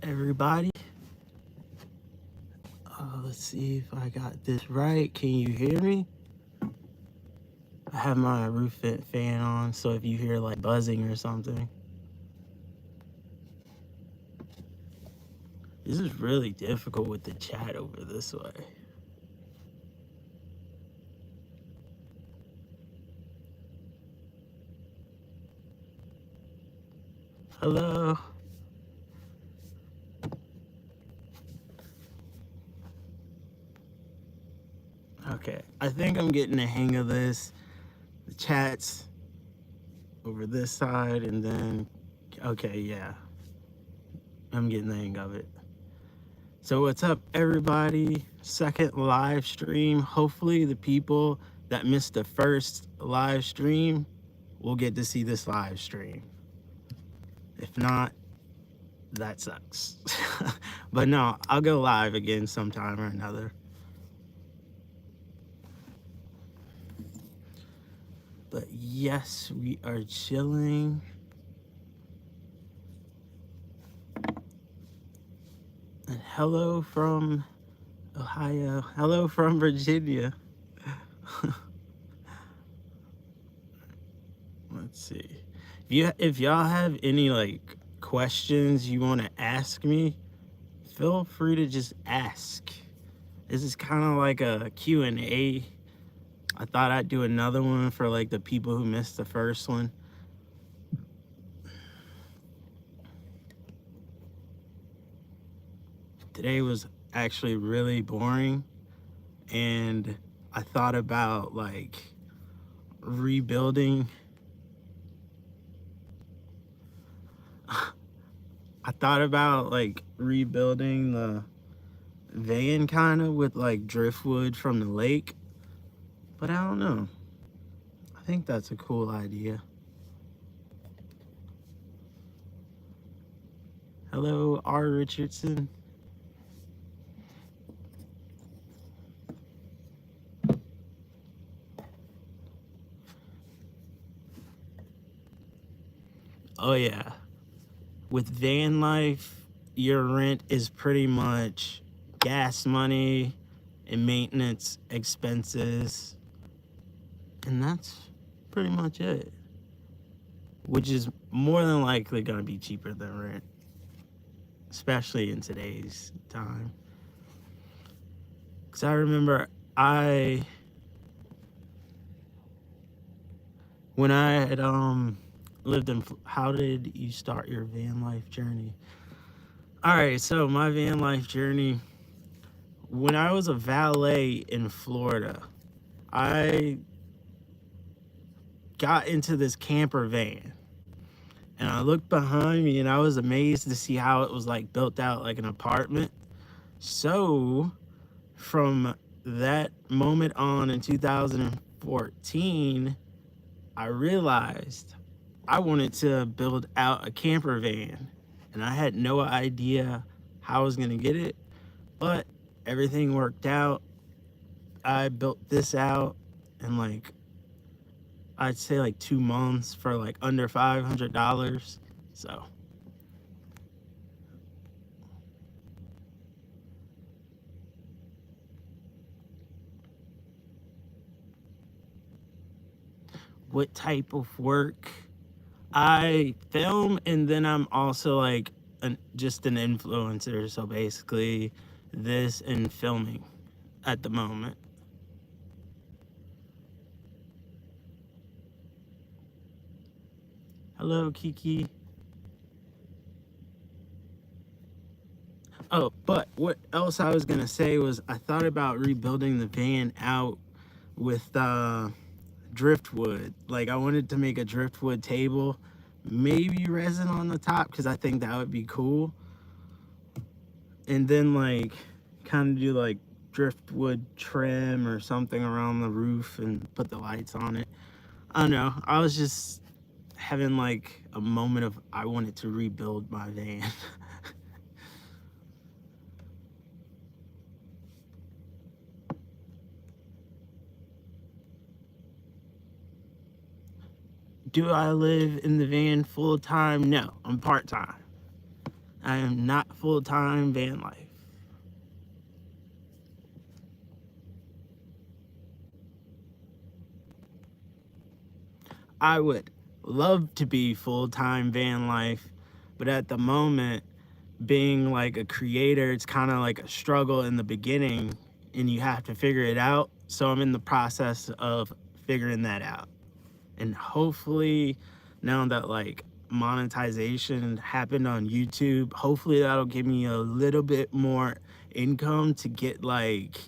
everybody? Let's see if I got this right. Can you hear me? I have my roof vent fan on, so if you hear like buzzing or something. This is really difficult with the chat over this way. Hello? Okay, I think I'm getting the hang of this. The chat's over this side, and then, okay, yeah. I'm getting the hang of it. So what's up, everybody? Second live stream. Hopefully the people that missed the first live stream will get to see this live stream. If not, that sucks. But no, I'll go live again sometime or another. But yes, we are chilling. And hello from Ohio. Hello from Virginia. Let's see. If y'all have any like questions you want to ask me, feel free to just ask. This is kind of like a Q&A. I thought I'd do another one for like the people who missed the first one. Today was actually really boring, and I thought about like rebuilding. I thought about like rebuilding the van kind of with like driftwood from the lake, but I don't know. I think that's a cool idea. Hello, R. Richardson. Oh yeah. With van life, your rent is pretty much gas money and maintenance expenses. And that's pretty much it. Which is more than likely going to be cheaper than rent, especially in today's time. Because I remember when I had lived in, how did you start your van life journey? All right, so my van life journey, when I was a valet in Florida, I got into this camper van, and I looked behind me and I was amazed to see how it was like built out like an apartment. So from that moment on in 2014, I realized I wanted to build out a camper van, and I had no idea how I was going to get it, but everything worked out. I built this out in like, I'd say like 2 months for like under $500. So what type of work? I film, and then I'm also like just an influencer. So basically this and filming at the moment. Hello, Kiki. Oh, but what else I was gonna say was I thought about rebuilding the van out with driftwood. Like I wanted to make a driftwood table, maybe resin on the top, because I think that would be cool. And then like kind of do like driftwood trim or something around the roof and put the lights on it. I don't know. I was just having like a moment of I wanted to rebuild my van. Do I live in the van full time? No, I'm part time. I am not full-time van life. I would love to be full-time van life, but at the moment, being like a creator, it's kind of like a struggle in the beginning and you have to figure it out. So I'm in the process of figuring that out. And hopefully now that like monetization happened on YouTube, hopefully that'll give me a little bit more income to get like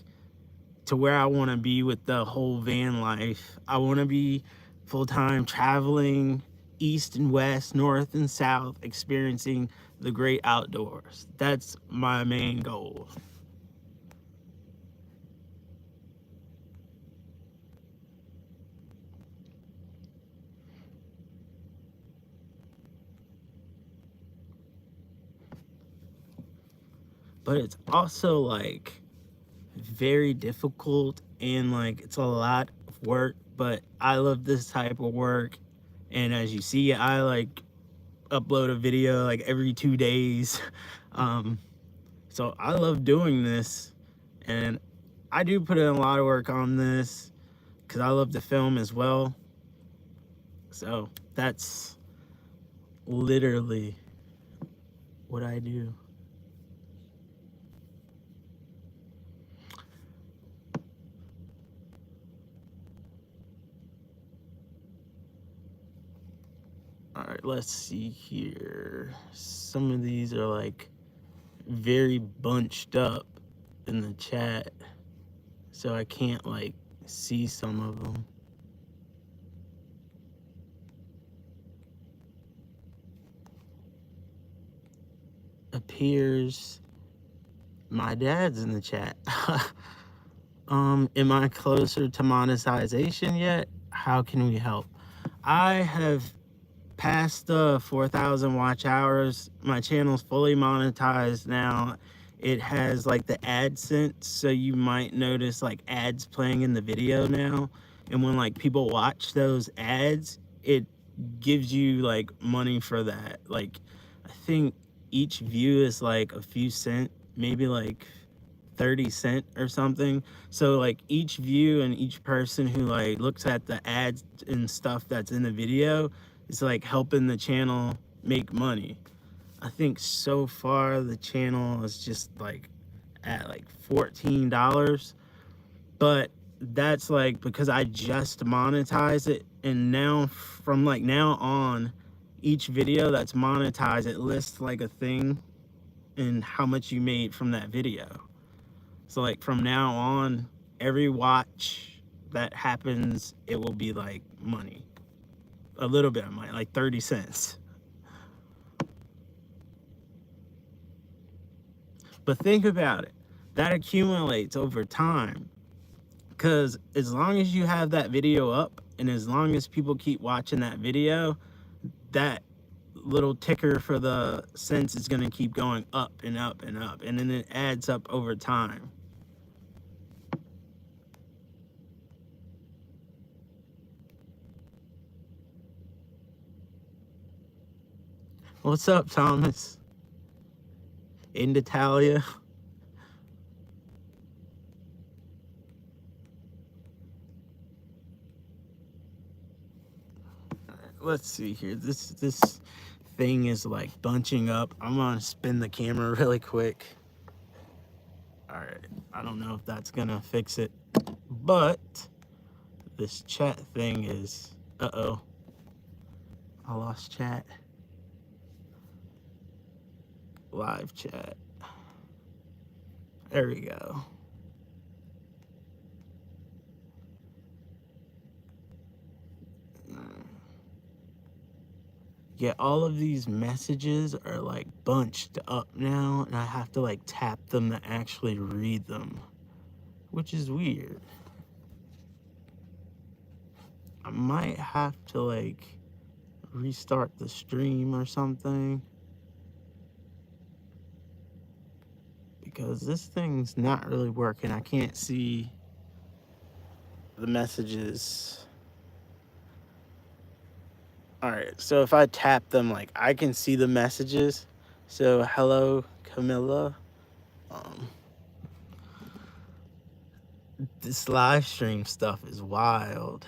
to where I want to be with the whole van life. I want to be full-time traveling east and west, north and south, experiencing the great outdoors. That's my main goal. But it's also like very difficult and like it's a lot of work, but I love this type of work. And as you see, I like upload a video like every 2 days. So I love doing this, and I do put in a lot of work on this because I love to film as well. So that's literally what I do. All right, let's see here. Some of these are like very bunched up in the chat, so I can't like see some of them. Appears my dad's in the chat. Am I closer to monetization yet? How can we help? I have passed the 4,000 watch hours. My channel's fully monetized now. It has like the AdSense, so you might notice like ads playing in the video now. And when like people watch those ads, it gives you like money for that. Like I think each view is like a few cents, maybe like 30 cents or something. So like each view and each person who like looks at the ads and stuff that's in the video is like helping the channel make money. I think so far the channel is just like at like $14, but that's like because I just monetized it, and now from like now on, each video that's monetized, it lists like a thing and how much you made from that video. So like from now on, every watch that happens, it will be like money, a little bit of money, like 30 cents. But think about it, that accumulates over time, because as long as you have that video up and as long as people keep watching that video, that little ticker for the cents is going to keep going up and up and up, and then it adds up over time. What's up, Thomas? In Italia. Let's see here. This thing is like bunching up. I'm gonna spin the camera really quick. All right, I don't know if that's gonna fix it, but this chat thing is, uh-oh, I lost chat. Live chat. There we go. Yeah, all of these messages are like bunched up now, and I have to like tap them to actually read them, which is weird. I might have to like restart the stream or something, because this thing's not really working. I can't see the messages. All right, so if I tap them, like I can see the messages, So hello, Camilla. Um, this live stream stuff is wild.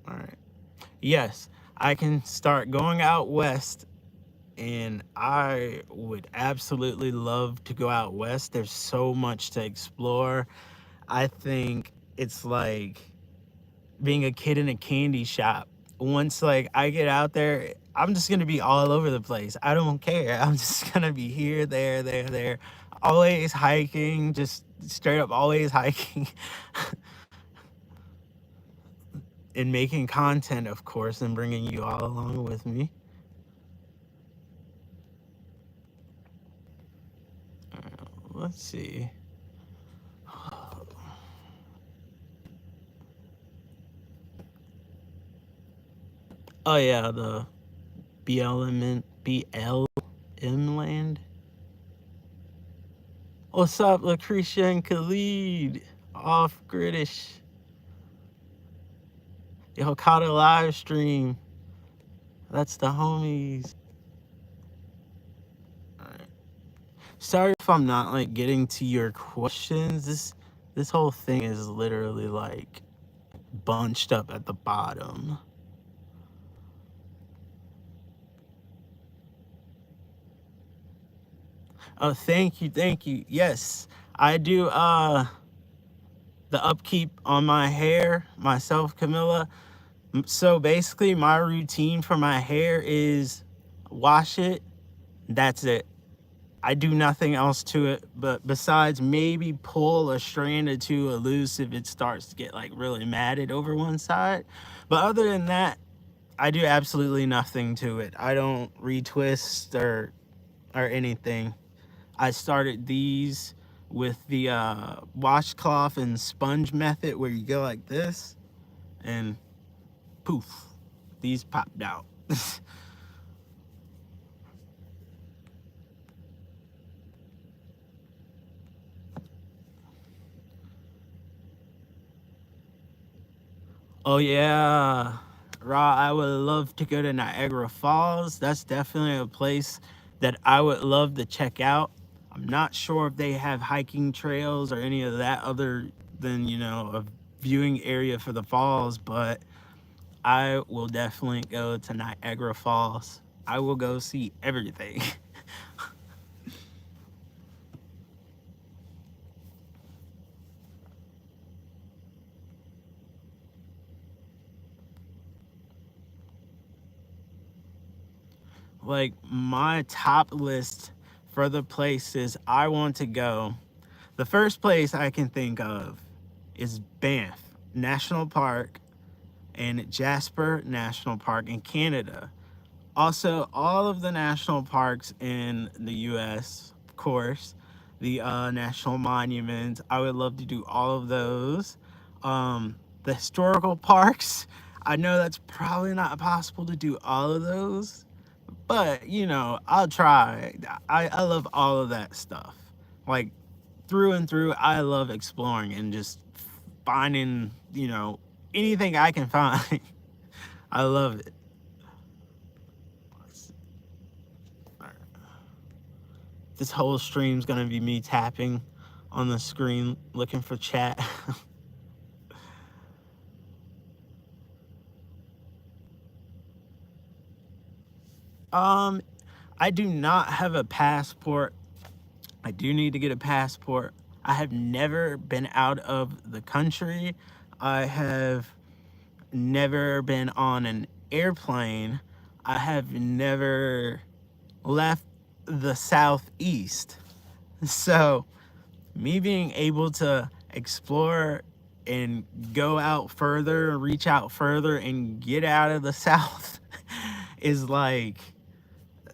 All right. Yes, I can start going out west, and I would absolutely love to go out west. There's so much to explore. I think it's like being a kid in a candy shop. Once like I get out there, I'm just gonna be all over the place. I don't care. I'm just gonna be here, there. Always hiking, just straight up always hiking and making content, of course, and bringing you all along with me. Let's see. Oh yeah, the BLM land. What's up, Lucretia and Khalid? Off gridish. Yo, caught a live stream. That's the homies. Alright. Sorry if I'm not like getting to your questions. This whole thing is literally like bunched up at the bottom. Oh, thank you. Yes, I do the upkeep on my hair myself, Camilla. So basically my routine for my hair is wash it. That's it. I do nothing else to it, but besides maybe pull a strand or two loose if it starts to get like really matted over one side. But other than that, I do absolutely nothing to it. I don't retwist or anything. I started these with the washcloth and sponge method where you go like this and poof, these popped out. Oh yeah, Raw, I would love to go to Niagara Falls. That's definitely a place that I would love to check out. I'm not sure if they have hiking trails or any of that other than, a viewing area for the falls, but I will definitely go to Niagara Falls. I will go see everything. Like my top list for the places I want to go, the first place I can think of is Banff National Park and Jasper National Park in Canada. Also, all of the national parks in the US, of course, the national monuments. I would love to do all of those. The historical parks, I know that's probably not possible to do all of those, but I'll try. I love all of that stuff. Like through and through, I love exploring and just finding, anything I can find. I love it. This whole stream's gonna be me tapping on the screen looking for chat. um, I do not have a passport. I do need to get a passport. I have never been out of the country. I have never been on an airplane. I have never left the Southeast. So, me being able to explore and go out further, reach out further, and get out of the South is like,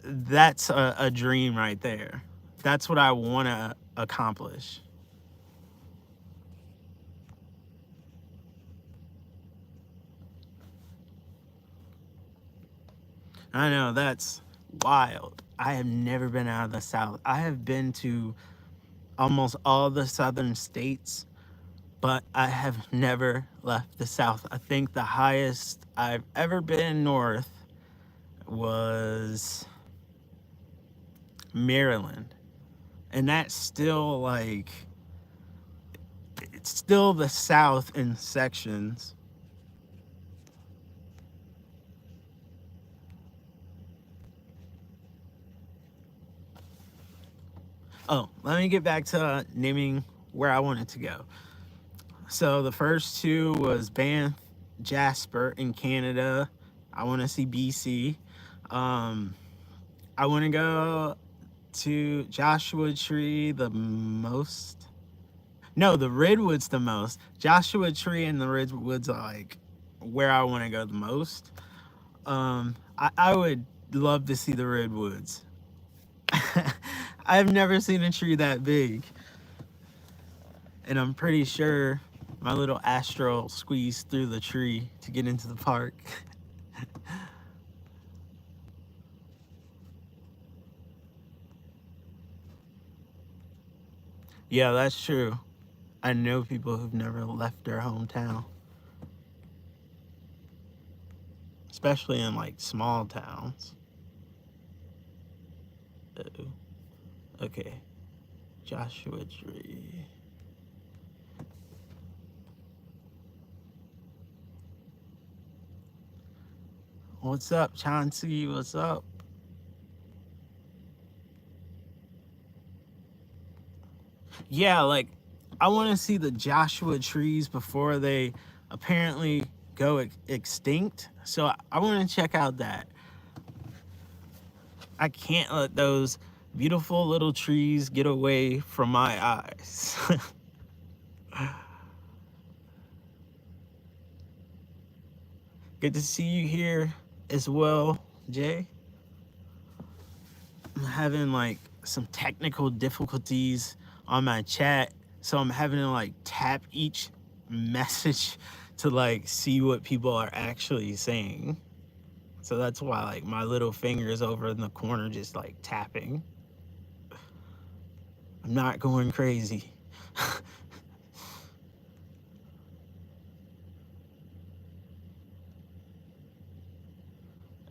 that's a dream right there. That's what I want to accomplish. I know that's wild. I have never been out of the South. I have been to almost all the southern states, but I have never left the South. I think the highest I've ever been north was Maryland. And that's still like, it's still the South in sections. Oh, let me get back to naming where I wanted to go. So the first two was Banff, Jasper in Canada. I want to see BC. I want to go to Joshua Tree the most. No, the Redwoods the most. Joshua Tree and the Redwoods are like where I want to go the most. I would love to see the Redwoods. I've never seen a tree that big. And I'm pretty sure my little Astro squeezed through the tree to get into the park. Yeah, that's true. I know people who've never left their hometown, especially in like small towns. Uh-oh. Okay, Joshua Tree. What's up, Chauncey? What's up? Yeah, like I want to see the Joshua trees before they apparently go extinct. So I want to check out that. I can't let those beautiful little trees get away from my eyes. Good to see you here as well, Jay. I'm having like some technical difficulties on my chat, so I'm having to like tap each message to like see what people are actually saying. So that's why like my little finger is over in the corner just like tapping. I'm not going crazy.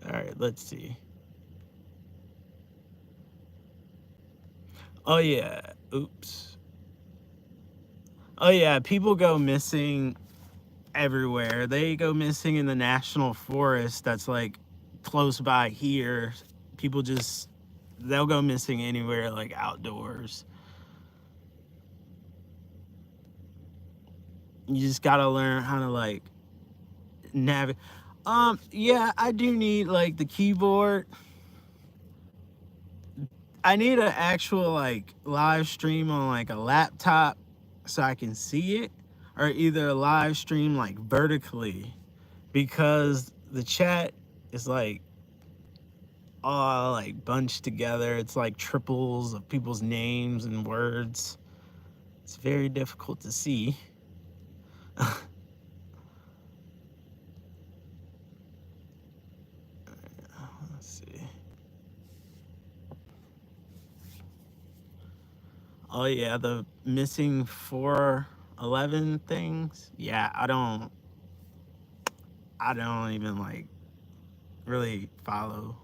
All right, let's see. Oh yeah, oops. Oh yeah, people go missing everywhere. They go missing in the national forest that's like close by here. People just, they'll go missing anywhere like outdoors. You just gotta learn how to like navigate. Yeah, I do need like the keyboard. I need an actual like live stream on like a laptop so I can see it, or either a live stream like vertically, because the chat is like all like bunched together. It's like triples of people's names and words. It's very difficult to see. Let's see. Oh yeah, the missing 411 things. Yeah, I don't even like really follow.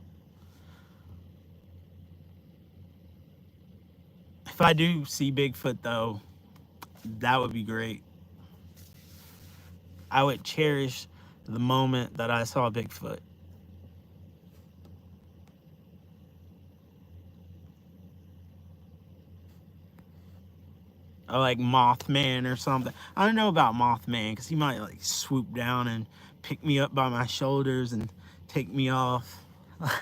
If I do see Bigfoot though, that would be great. I would cherish the moment that I saw Bigfoot. Or like Mothman or something. I don't know about Mothman because he might like swoop down and pick me up by my shoulders and take me off.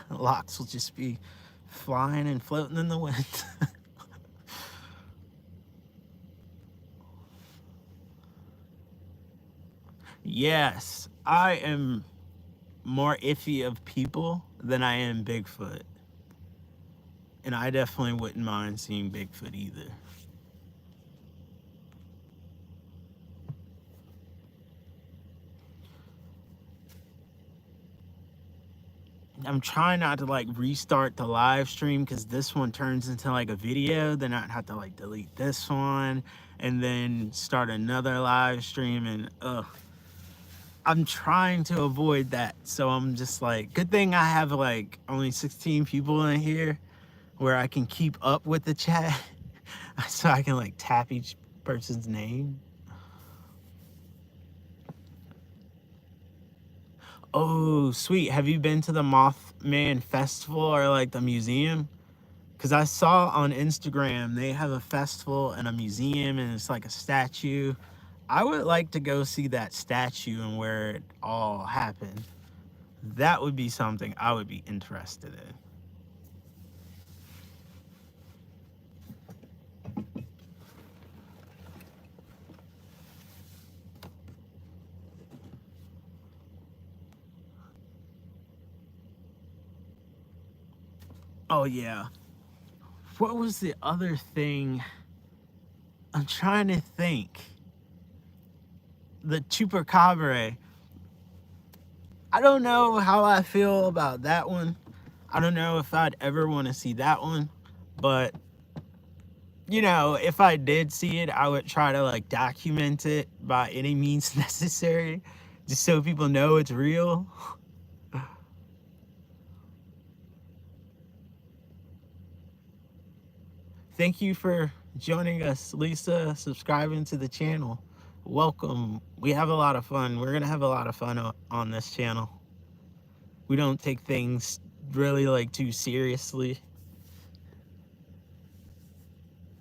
Locks will just be flying and floating in the wind. Yes, I am more iffy of people than I am Bigfoot. And I definitely wouldn't mind seeing Bigfoot either. I'm trying not to like restart the live stream because this one turns into like a video. Then I'd have to like delete this one and then start another live stream. And I'm trying to avoid that. So I'm just like, good thing I have like only 16 people in here where I can keep up with the chat. So I can like tap each person's name. Oh, sweet. Have you been to the Mothman Festival or like the museum? Because I saw on Instagram they have a festival and a museum and it's like a statue. I would like to go see that statue and where it all happened. That would be something I would be interested in. Oh, yeah. What was the other thing? I'm trying to think. The Chupacabra. I don't know how I feel about that one. I don't know if I'd ever want to see that one. But, you know, if I did see it, I would try to like document it by any means necessary. Just so people know it's real. Thank you for joining us, Lisa, subscribing to the channel. Welcome. We have a lot of fun. We're going to have a lot of fun on this channel. We don't take things really like too seriously.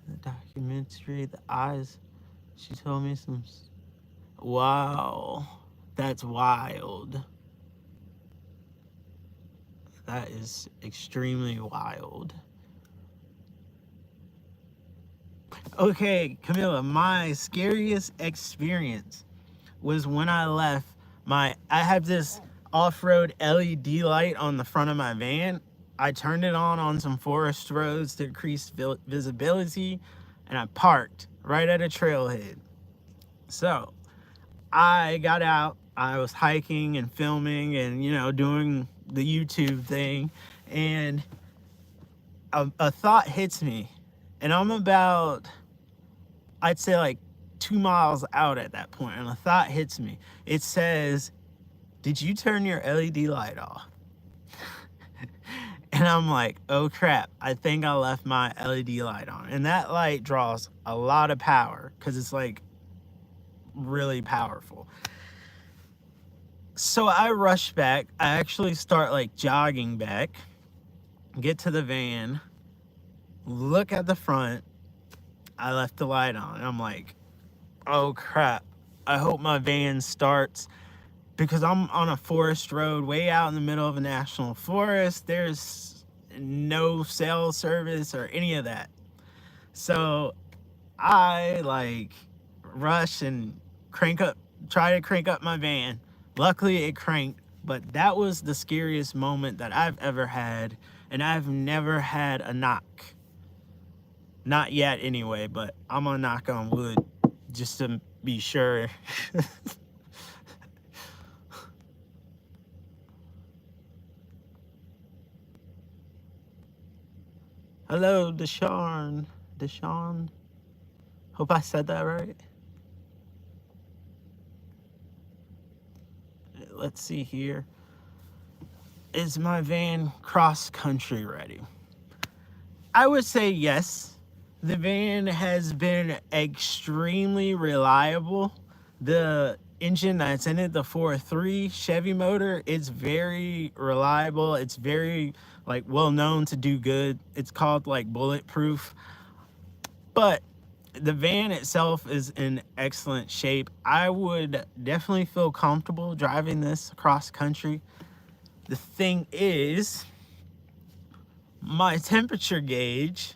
The documentary, the eyes, she told me some. Wow. That's wild. That is extremely wild. Okay, Camilla, my scariest experience was when I left I have this off-road LED light on the front of my van. I turned it on some forest roads to increase visibility, and I parked right at a trailhead. So I got out, I was hiking and filming and, you know, doing the YouTube thing, and a thought hits me, and I'm about, I'd say like 2 miles out at that point, and a thought hits me. It says, "Did you turn your LED light off?" And I'm like, oh crap, I think I left my LED light on. And that light draws a lot of power because it's like really powerful. So I rush back. I actually start like jogging back, get to the van, look at the front. I left the light on. And I'm like, oh crap, I hope my van starts, because I'm on a forest road way out in the middle of a national forest. There's no cell service or any of that. So I like rush and try to crank up my van. Luckily it cranked, but that was the scariest moment that I've ever had, and I've never had a knock. Not yet anyway, but I'm gonna knock on wood just to be sure. Hello, Deshawn. Hope I said that right. Let's see here. Is my van cross-country ready? I would say yes. The van has been extremely reliable. The engine that's in it, the 4.3 Chevy motor, it's very reliable. It's very like well known to do good. It's called like bulletproof. But the van itself is in excellent shape. I would definitely feel comfortable driving this across country. The thing is, my temperature gauge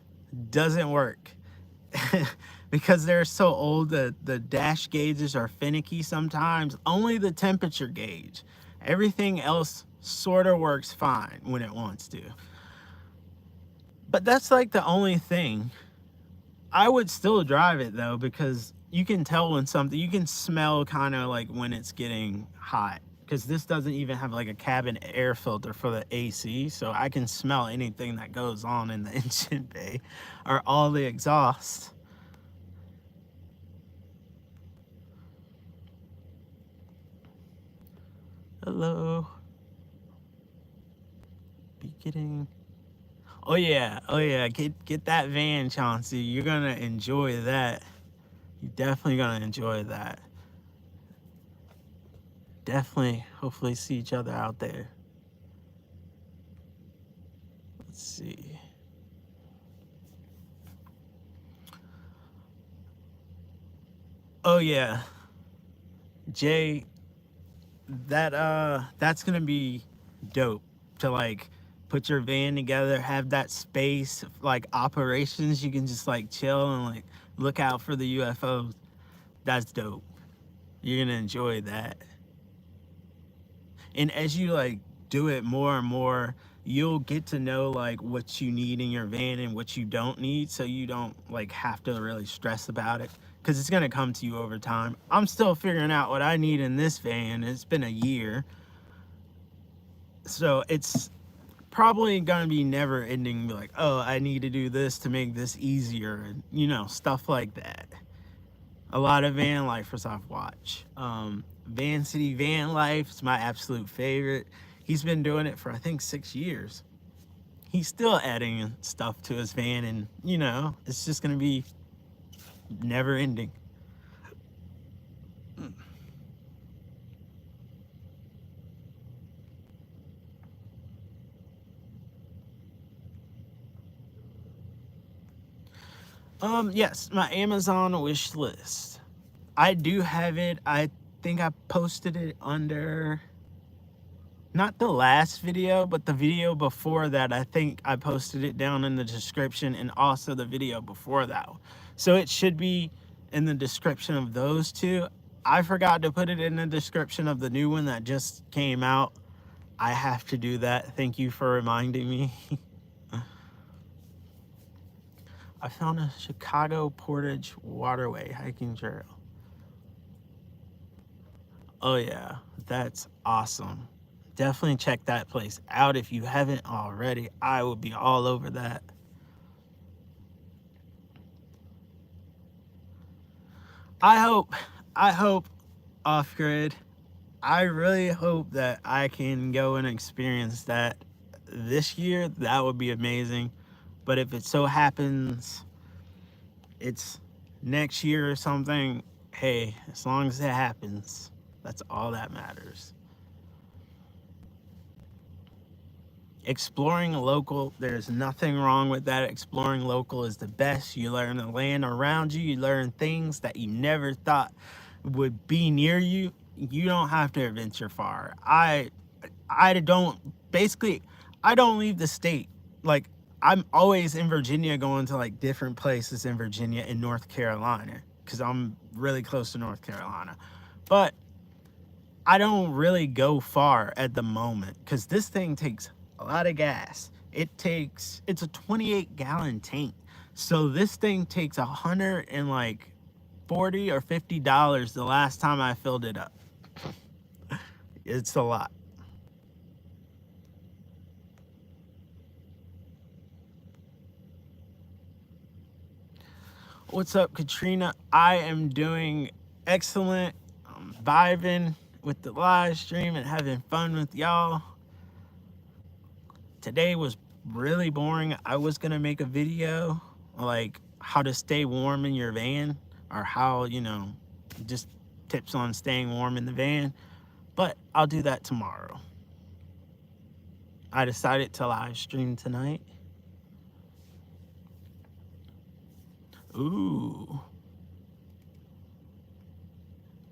doesn't work. Because they're so old, the dash gauges are finicky sometimes. Only the temperature gauge. Everything else sort of works fine when it wants to. But that's like the only thing. I would still drive it though, because you can tell when something, you can smell kind of like when it's getting hot. Because this doesn't even have like a cabin air filter for the AC, so I can smell anything that goes on in the engine bay or all the exhaust. Hello. Be getting. Oh yeah. Oh yeah. Get that van, Chauncey. You're gonna enjoy that. You're definitely gonna enjoy that. Definitely. Hopefully see each other out there. Let's see. Oh yeah. Jay, that's gonna be dope to like put your van together, have that space like operations, you can just like chill and like look out for the UFOs. That's dope. You're gonna enjoy that. And as you like do it more and more, you'll get to know like what you need in your van and what you don't need, so you don't like have to really stress about it, because it's going to come to you over time. I'm still figuring out what I need in this van. It's been a year, so it's probably going to be never ending, like, oh, I need to do this to make this easier, and stuff like that. A lot of van lifers I've watched. Van City Van Life is my absolute favorite. He's been doing it for I think 6 years. He's still adding stuff to his van, and it's just gonna be never ending. Yes, my Amazon wish list. I do have it. I think I posted it under, not the last video, but the video before that. I think I posted it down in the description, and also the video before that. So it should be in the description of those two. I forgot to put it in the description of the new one that just came out. I have to do that. Thank you for reminding me. I found a Chicago Portage Waterway hiking trail. Oh yeah, that's awesome. Definitely check that place out if you haven't already. I would be all over that. I hope Off Grid, I really hope that I can go and experience that this year. That would be amazing. But if it so happens it's next year or something, hey, as long as it happens, that's all that matters. Exploring local, there's nothing wrong with that. Exploring local is the best. You learn the land around you. You learn things that you never thought would be near you. You don't have to venture far. I don't, basically, I don't leave the state. Like, I'm always in Virginia, going to like different places in Virginia and North Carolina, because I'm really close to North Carolina. But I don't really go far at the moment, because this thing takes a lot of gas. It's a 28-gallon tank. So this thing takes $140 or $50 the last time I filled it up. It's a lot. What's up, Katrina? I am doing excellent. I'm vibing with the live stream and having fun with y'all. Today was really boring. I was gonna make a video like how to stay warm in your van, or how, just tips on staying warm in the van, but I'll do that tomorrow. I decided to live stream tonight. Ooh.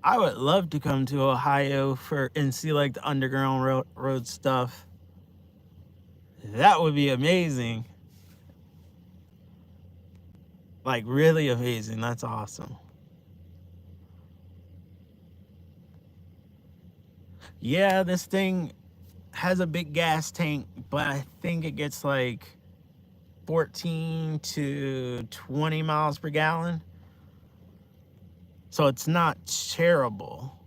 I would love to come to Ohio and see like the Underground Road stuff. That would be amazing. Like, really amazing. That's awesome. Yeah, this thing has a big gas tank, but I think it gets like 14 to 20 miles per gallon. So it's not terrible.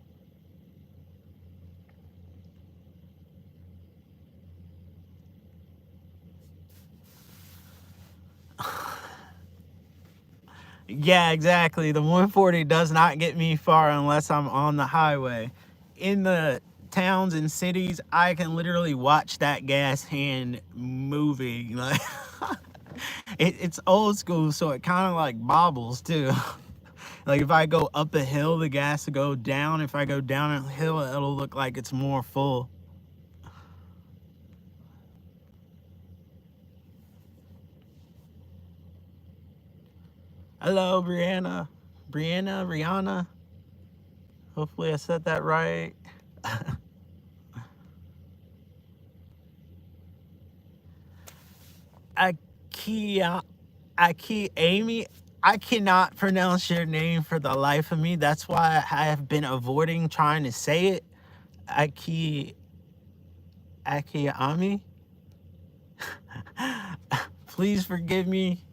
Yeah, exactly. The 140 does not get me far unless I'm on the highway. In the towns and cities, I can literally watch that gas hand moving. Like it's old school, so it kind of like bobbles too. Like if I go up a hill, the gas will go down. If I go down a hill, it'll look like it's more full. Hello, Rihanna. Hopefully I said that right. Akia, Amy. I cannot pronounce your name for the life of me. That's why I have been avoiding trying to say it. Akiami. Please forgive me.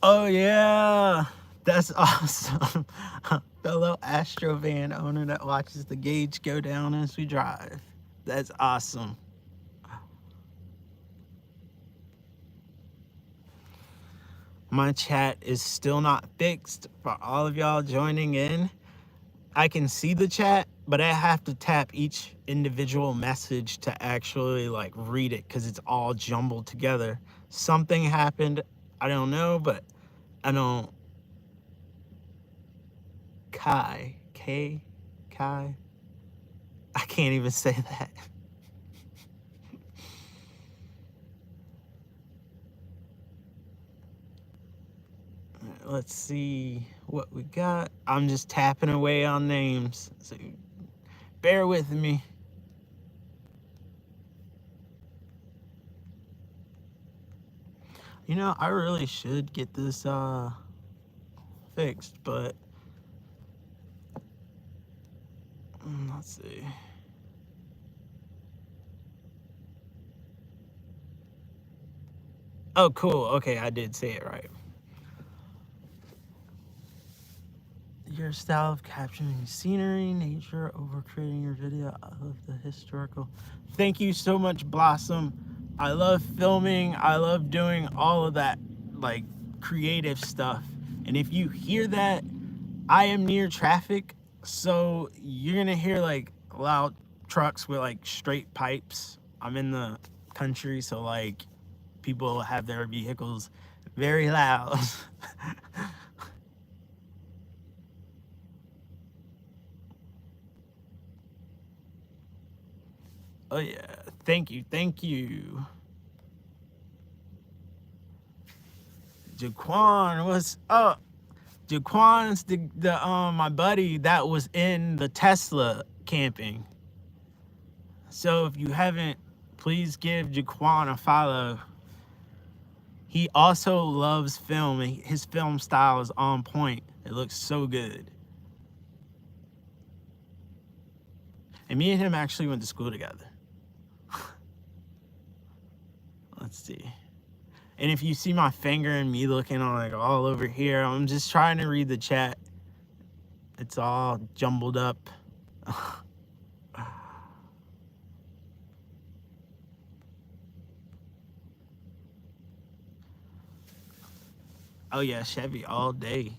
Oh yeah, that's awesome. Fellow Astrovan owner that watches the gauge go down as we drive. That's awesome. My chat is still not fixed for all of y'all joining in. I can see the chat, but I have to tap each individual message to actually like read it because it's all jumbled together. Something happened, I don't know, but I don't. Kai, I can't even say that. Let's see what we got. I'm just tapping away on names, so bear with me. You know, I really should get this fixed, but let's see. Oh, cool. Okay, I did say it right. Your style of capturing scenery, nature, over creating your video. I love the historical. Thank you so much, Blossom. I love filming. I love doing all of that, like, creative stuff. And if you hear that, I am near traffic, so you're gonna hear like loud trucks with like straight pipes. I'm in the country, so like people have their vehicles very loud. Oh yeah, thank you. Jaquan, what's up? Jaquan's the my buddy that was in the Tesla camping. So if you haven't, please give Jaquan a follow. He also loves film. His film style is on point. It looks so good. And me and him actually went to school together. Let's see. And if you see my finger and me looking on like all over here, I'm just trying to read the chat. It's all jumbled up. Oh yeah, Chevy all day.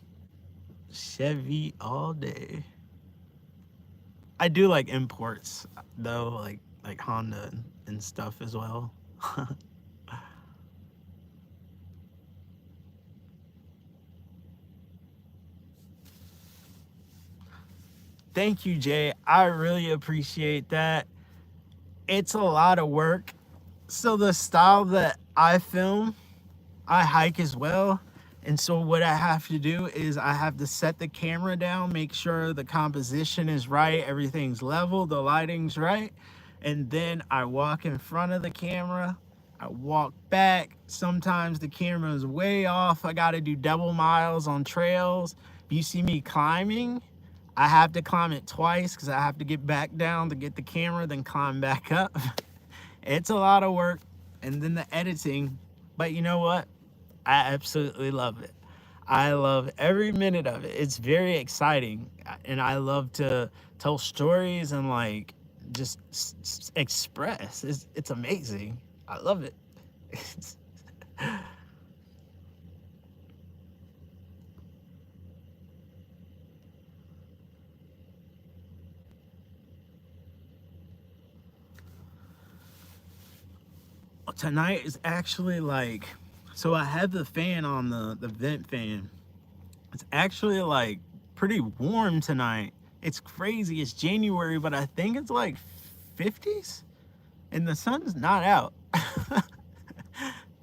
Chevy all day. I do like imports though, like Honda and stuff as well. Thank you, Jay. I really appreciate that. It's a lot of work. So the style that I film, I hike as well. And so what I have to do is I have to set the camera down, make sure the composition is right, everything's level, the lighting's right. And then I walk in front of the camera, I walk back. Sometimes the camera is way off. I gotta do double miles on trails. If you see me climbing, I have to climb it twice because I have to get back down to get the camera, then climb back up. It's a lot of work. And then the editing. But you know what? I absolutely love it. I love every minute of it. It's very exciting. And I love to tell stories and like just express. It's amazing. I love it. tonight is actually like, so I have the fan on, the vent fan. It's actually like pretty warm tonight. It's crazy. It's January, but I think it's like 50s and the sun's not out.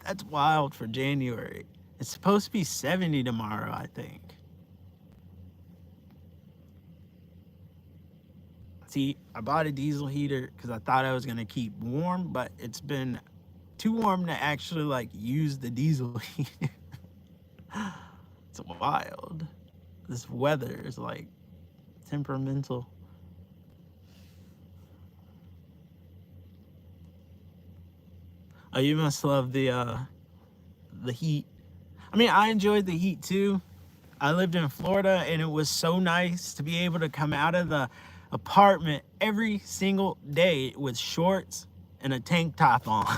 That's wild for January. It's supposed to be 70 tomorrow, I think. See, I bought a diesel heater because I thought I was gonna keep warm, but it's been too warm to actually like use the diesel heater. It's wild. This weather is like temperamental. Oh, you must love the heat. I mean, I enjoyed the heat too. I lived in Florida and it was so nice to be able to come out of the apartment every single day with shorts and a tank top on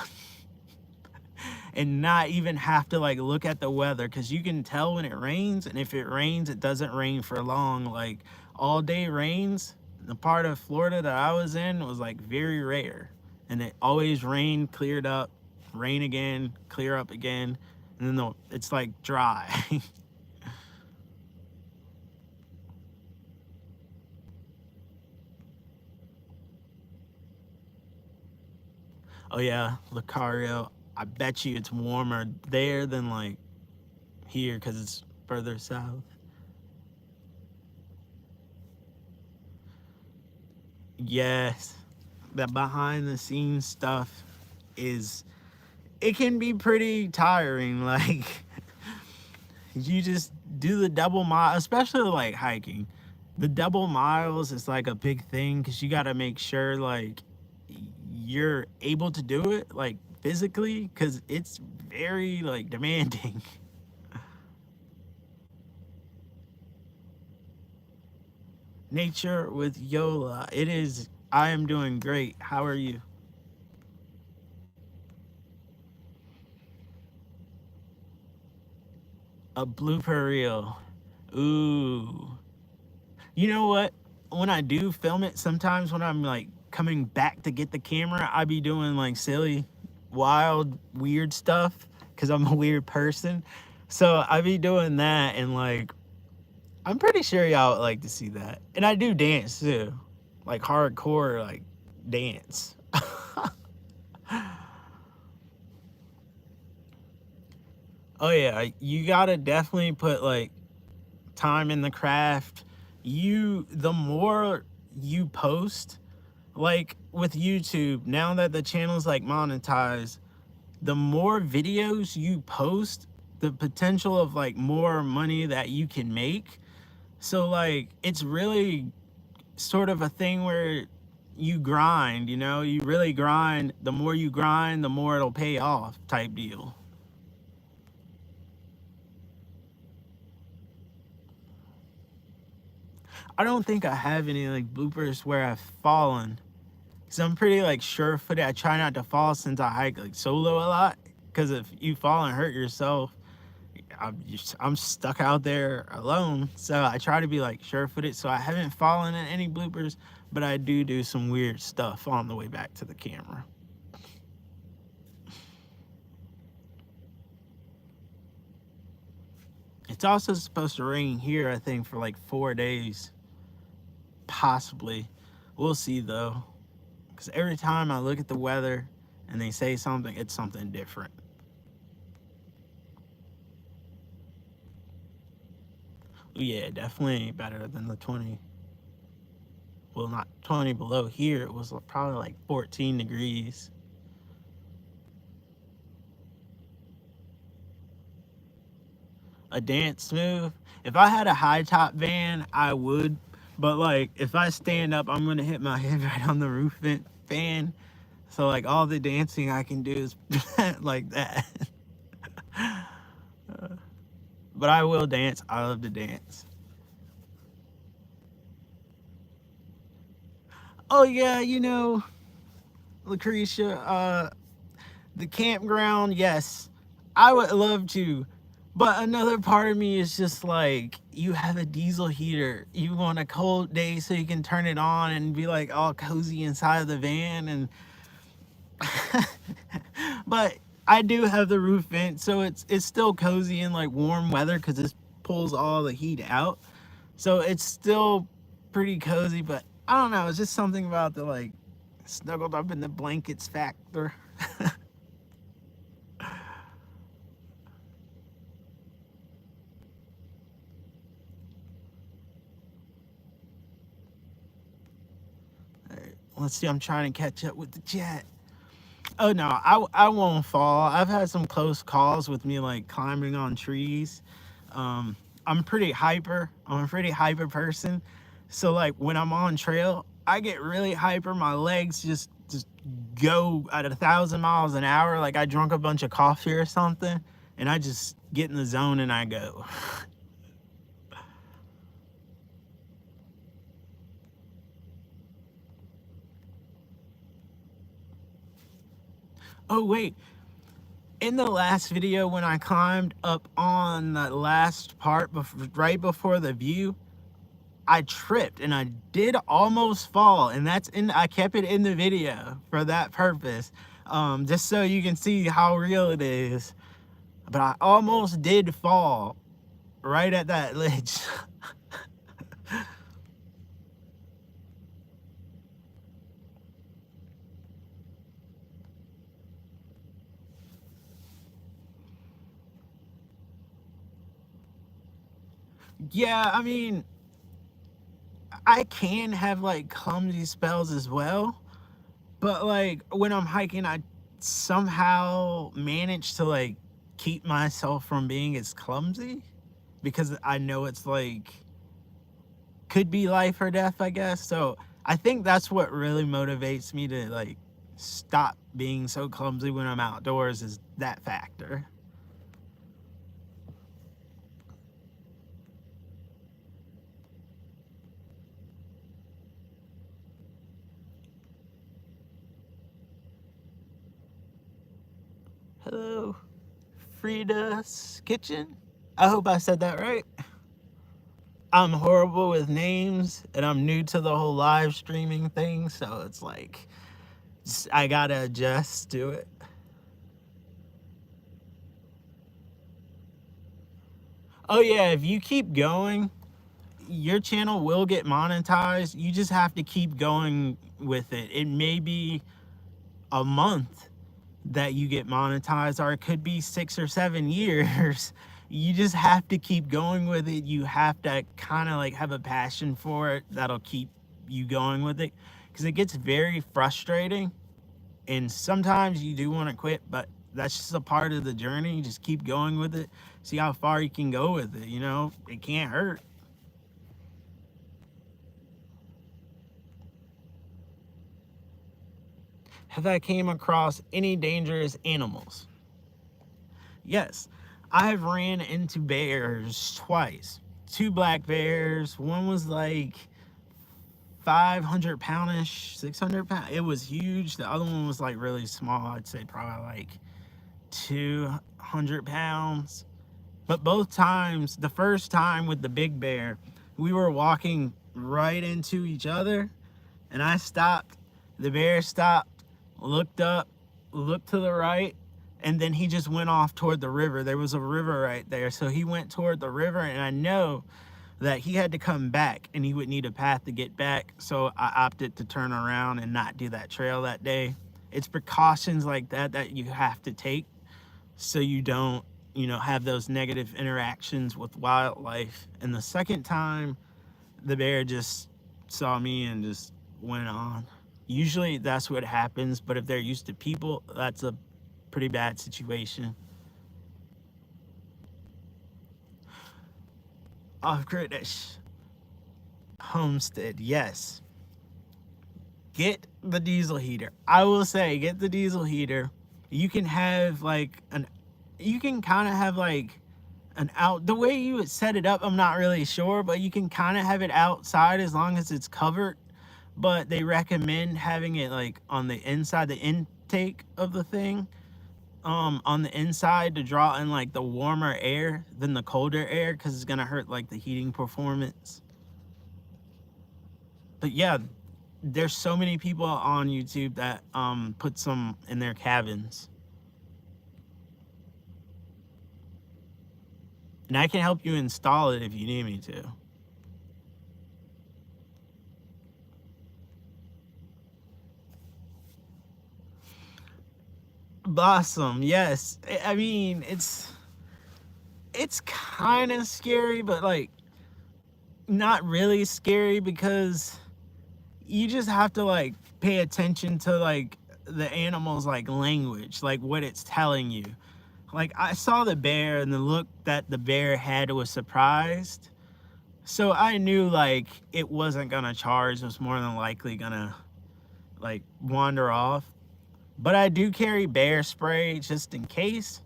and not even have to like look at the weather, because you can tell when it rains, and if it rains it doesn't rain for long. Like all day rains. The part of Florida that I was in was like very rare, and it always rained, cleared up, rain again, clear up again, and then it's like dry. Oh yeah, Lucario. I bet you it's warmer there than like here because it's further south. Yes, that behind the scenes stuff is, it can be pretty tiring. Like you just do the double mile, especially like hiking. The double miles is like a big thing because you got to make sure like you're able to do it like physically, because it's very like demanding. Nature with Yola. It is. I am doing great. How are you? A blooper reel. Ooh. You know what? When I do film it, sometimes when I'm like coming back to get the camera, I be doing like silly, wild, weird stuff because I'm a weird person. So I be doing that, and like I'm pretty sure y'all would like to see that. And I do dance too, like hardcore, like dance. Oh yeah, you gotta definitely put like time in the craft. The more you post, like with YouTube, now that the channel's like monetized, the more videos you post, the potential of like more money that you can make. So like it's really sort of a thing where you grind, you really grind. The more you grind, the more it'll pay off type deal. I don't think I have any like bloopers where I've fallen. Cause I'm pretty like sure-footed. I try not to fall since I hike like solo a lot. Cause if you fall and hurt yourself, I'm stuck out there alone. So I try to be like sure-footed. So I haven't fallen in any bloopers, but I do some weird stuff on the way back to the camera. It's also supposed to rain here, I think, for like 4 days. Possibly. We'll see though. Because every time I look at the weather and they say something, it's something different. Yeah, definitely better than the 20. Well, not 20 below here. It was probably like 14 degrees. A dance move. If I had a high top van, I would. But like, if I stand up, I'm gonna hit my head right on the roof fan. So like, all the dancing I can do is like that. But I will dance. I love to dance. Oh yeah, Lucretia, the campground, yes, I would love to. But another part of me is just like, you have a diesel heater. You want a cold day so you can turn it on and be like all cozy inside of the van. And But I do have the roof vent, so it's still cozy in like warm weather because this pulls all the heat out. So it's still pretty cozy, but I don't know. It's just something about the like snuggled up in the blankets factor. All right, let's see. I'm trying to catch up with the chat. Oh no, I won't fall. I've had some close calls with me like climbing on trees. Um, I'm pretty hyper. I'm a pretty hyper person. So like when I'm on trail, I get really hyper. My legs just go at 1,000 miles an hour. Like I drunk a bunch of coffee or something, and I just get in the zone and I go. Oh wait, in the last video when I climbed up on the last part, right before the view, I tripped and I did almost fall, and I kept it in the video for that purpose, just so you can see how real it is. But I almost did fall right at that ledge. Yeah, I mean, I can have like clumsy spells as well, but like when I'm hiking, I somehow manage to like keep myself from being as clumsy because I know it's like could be life or death, I guess. So I think that's what really motivates me to like stop being so clumsy when I'm outdoors, is that factor. Hello, Frida's Kitchen. I hope I said that right. I'm horrible with names and I'm new to the whole live streaming thing, so it's like I gotta adjust to it. Oh yeah, if you keep going, your channel will get monetized. You just have to keep going with it. It may be a month that you get monetized, or it could be 6 or 7 years. You just have to keep going with it. You have to kind of like have a passion for it that'll keep you going with it, because it gets very frustrating and sometimes you do want to quit, but that's just a part of the journey. You just keep going with it, see how far you can go with it. It can't hurt. Have I came across any dangerous animals? Yes, I've ran into bears twice. Two black bears. One was like 500 poundish, 600 pound. It was huge. The other one was like really small. I'd say probably like 200 pounds. But both times, the first time with the big bear, we were walking right into each other, and I stopped. The bear stopped, looked up, looked to the right, and then he just went off toward the river. There was a river right there, so he went toward the river, and I know that he had to come back and he would need a path to get back, so I opted to turn around and not do that trail that day. It's precautions like that that you have to take so you don't have those negative interactions with wildlife. And the second time, the bear just saw me and just went on. Usually that's what happens, but if they're used to people, that's a pretty bad situation. Off-gridish homestead, yes. Get the diesel heater. I will say, get the diesel heater. You can have like you can kind of have like the way you would set it up, I'm not really sure, but you can kind of have it outside as long as it's covered. But they recommend having it like on the inside, the intake of the thing, on the inside, to draw in like the warmer air than the colder air, because it's gonna hurt like the heating performance. But yeah, there's so many people on YouTube that put some in their cabins. And I can help you install it if you need me to. Blossom, yes. I mean, it's kind of scary, but like not really scary because you just have to like pay attention to like the animal's like language, like what it's telling you. Like I saw the bear and the look that the bear had was surprised. So I knew like it wasn't gonna charge, it was more than likely gonna like wander off. But I do carry bear spray just in case.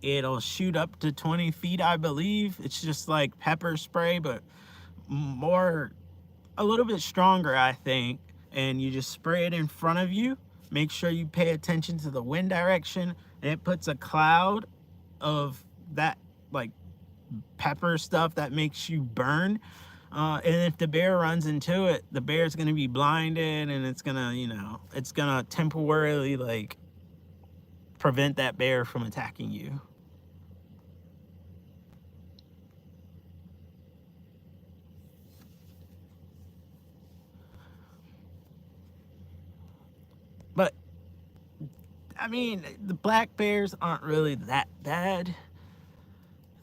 It'll shoot up to 20 feet, I believe. It's just like pepper spray, but more, a little bit stronger, I think. And you just spray it in front of you. Make sure you pay attention to the wind direction. And it puts a cloud of that like pepper stuff that makes you burn. And if the bear runs into it, the bear's gonna be blinded, and it's gonna, you know, it's gonna temporarily like prevent that bear from attacking you. But I mean, the black bears aren't really that bad.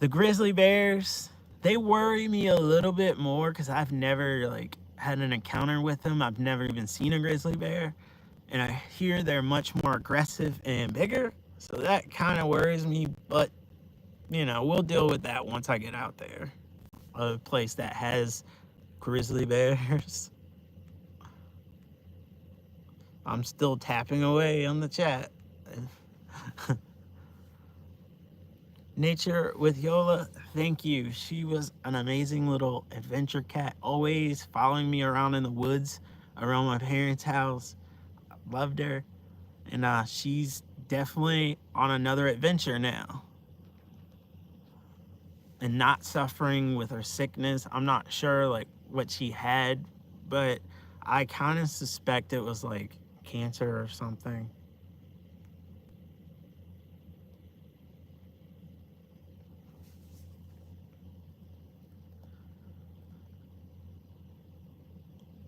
The grizzly bears, they worry me a little bit more because I've never like had an encounter with them. I've never even seen a grizzly bear, and I hear they're much more aggressive and bigger. So that kind of worries me, but you know, we'll deal with that once I get out there. A place that has grizzly bears. I'm still tapping away on the chat. Nature with Yola, thank you. She was an amazing little adventure cat, always following me around in the woods around my parents' house. Loved her. And she's definitely on another adventure now. And not suffering with her sickness. I'm not sure like what she had, but I kind of suspect it was like cancer or something.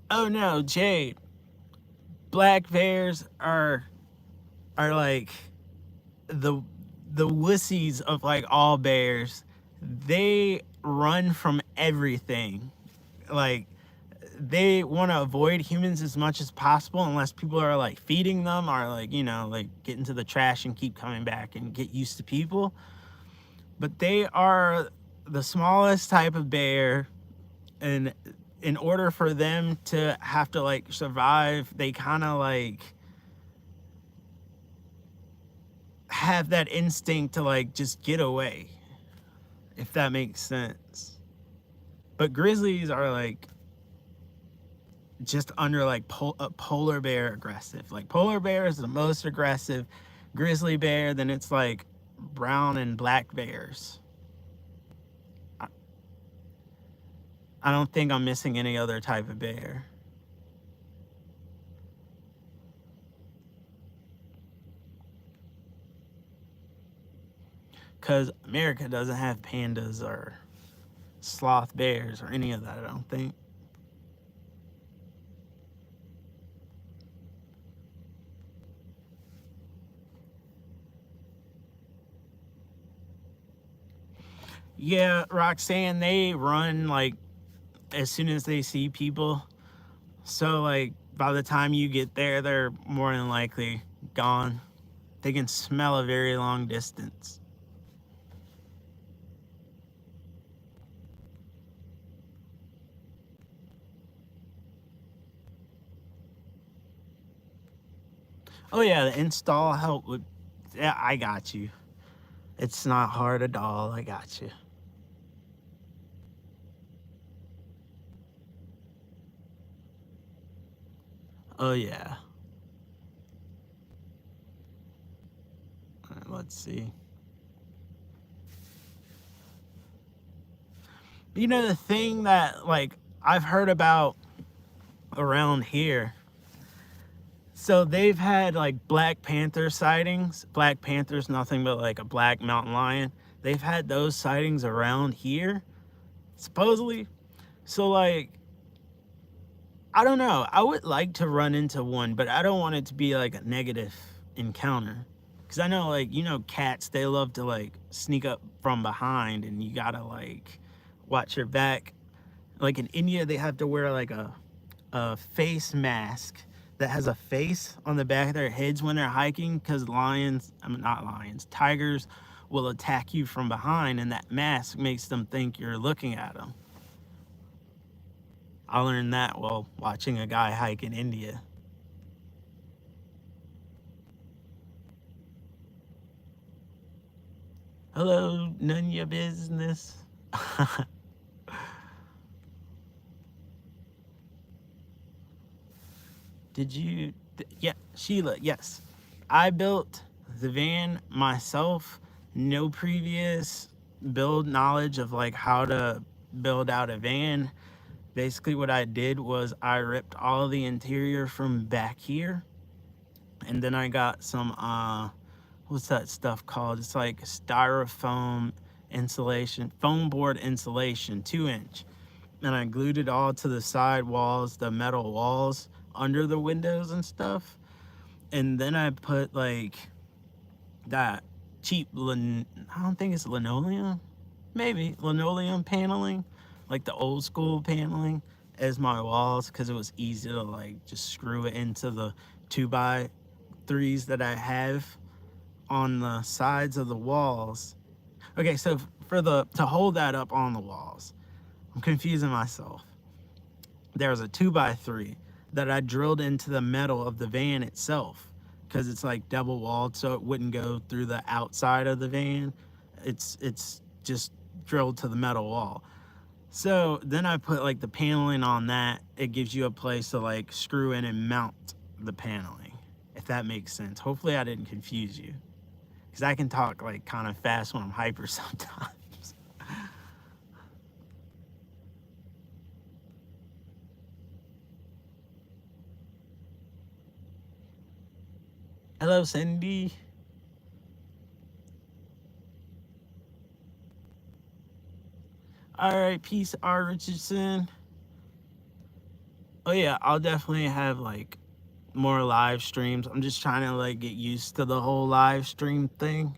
Oh no, Jade. Black bears are like the wussies of like all bears. They run from everything. Like they want to avoid humans as much as possible unless people are like feeding them or like, you know, like get into the trash and keep coming back and get used to people. But they are the smallest type of bear, and in order for them to have to like survive, they kind of like have that instinct to like just get away, if that makes sense. But grizzlies are like just under like polar bear aggressive. Like polar bear is the most aggressive. Grizzly bear, then it's like brown and black bears. I don't think I'm missing any other type of bear. Because America doesn't have pandas or sloth bears or any of that, I don't think. Yeah, Roxanne, they run like as soon as they see people. So like by the time you get there, they're more than likely gone. They can smell a very long distance. Oh yeah, the install help would. Yeah, I got you. It's not hard at all. I got you. Oh yeah. Let's see. You know the thing that like I've heard about around here. So they've had like Black Panther sightings. Black Panther's nothing but like a black mountain lion. they've had those sightings around here, supposedly. So like, I don't know. I would like to run into one, but I don't want it to be like a negative encounter. Cause I know, like, you know, cats, they love to like sneak up from behind, and you gotta like watch your back. Like in India, they have to wear like a face mask that has a face on the back of their heads when they're hiking, because lions, I mean, not lions, tigers will attack you from behind, and that mask makes them think you're looking at them. I learned that while watching a guy hike in India. Hello, none your business. Did you? Yeah, Sheila, yes. I built the van myself. No previous build knowledge of like how to build out a van. Basically, what I did was I ripped all the interior from back here, and then I got some what's that stuff called? It's like styrofoam insulation, foam board insulation, 2-inch, and I glued it all to the side walls, the metal walls under the windows and stuff. And then I put like that cheap I don't think it's linoleum, maybe linoleum paneling, like the old school paneling, as my walls, because it was easy to like just screw it into the 2x3s that I have on the sides of the walls. Okay, so for the to hold that up on the walls, I'm confusing myself. There's a 2x3 that I drilled into the metal of the van itself, because it's like double walled, so it wouldn't go through the outside of the van. It's just drilled to the metal wall. So then I put like the paneling on that. It gives you a place to like screw in and mount the paneling, if that makes sense. Hopefully I didn't confuse you, because I can talk like kind of fast when I'm hyper sometimes. Hello, Cindy. All right, peace, R. Richardson. Oh yeah, I'll definitely have like more live streams. I'm just trying to like get used to the whole live stream thing,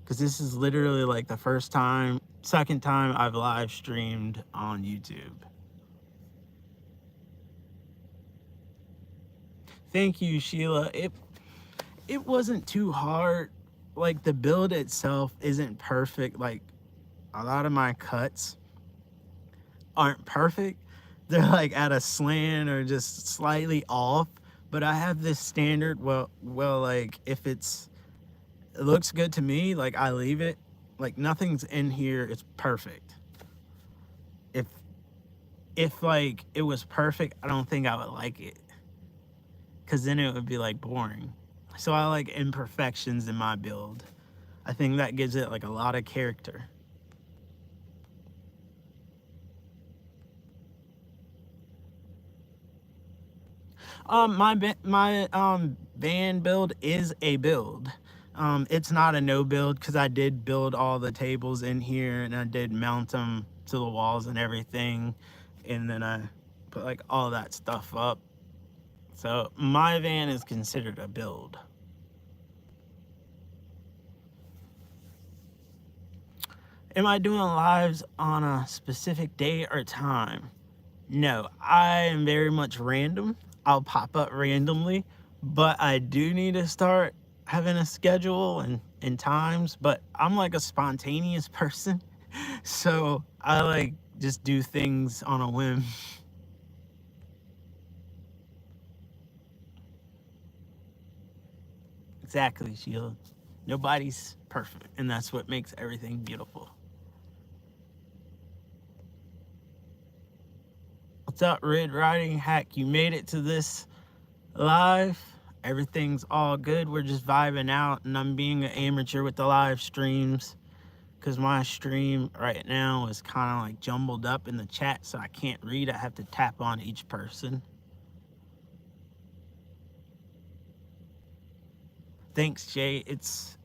because this is literally like the second time I've live streamed on YouTube. Thank you, Sheila. It wasn't too hard. Like the build itself isn't perfect. Like a lot of my cuts aren't perfect. They're like at a slant or just slightly off. But I have this standard. Well, like if it looks good to me, like I leave it. Like nothing's in here. It's perfect. If like it was perfect, I don't think I would like it, because then it would be like boring. So I like imperfections in my build. I think that gives it like a lot of character. My van build is a build. It's not a no build, because I did build all the tables in here, and I did mount them to the walls and everything, and then I put like all that stuff up. So my van is considered a build. Am I doing lives on a specific day or time? No, I am very much random. I'll pop up randomly, but I do need to start having a schedule and times. But I'm like a spontaneous person, so I like just do things on a whim. Exactly, Sheila. Nobody's perfect, and that's what makes everything beautiful. What's up, Red Riding Hack? You made it to this live. Everything's all good. We're just vibing out, and I'm being an amateur with the live streams, because my stream right now is kind of like jumbled up in the chat, so I can't read. I have to tap on each person. Thanks, Jay. It's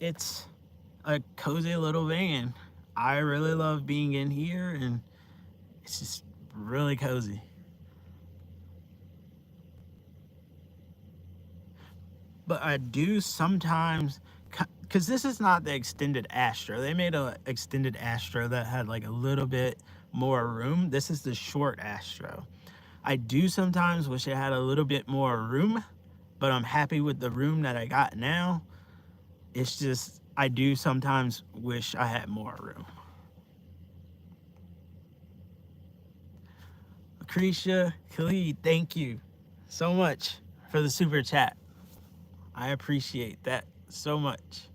a cozy little van. I really love being in here, and it's just really cozy. But I do sometimes, because this is not the extended Astro. They made a extended Astro that had like a little bit more room. This is the short Astro. I do sometimes wish it had a little bit more room, but I'm happy with the room that I got now. It's just, I do sometimes wish I had more room. Lucretia Khalid, thank you so much for the super chat. I appreciate that so much.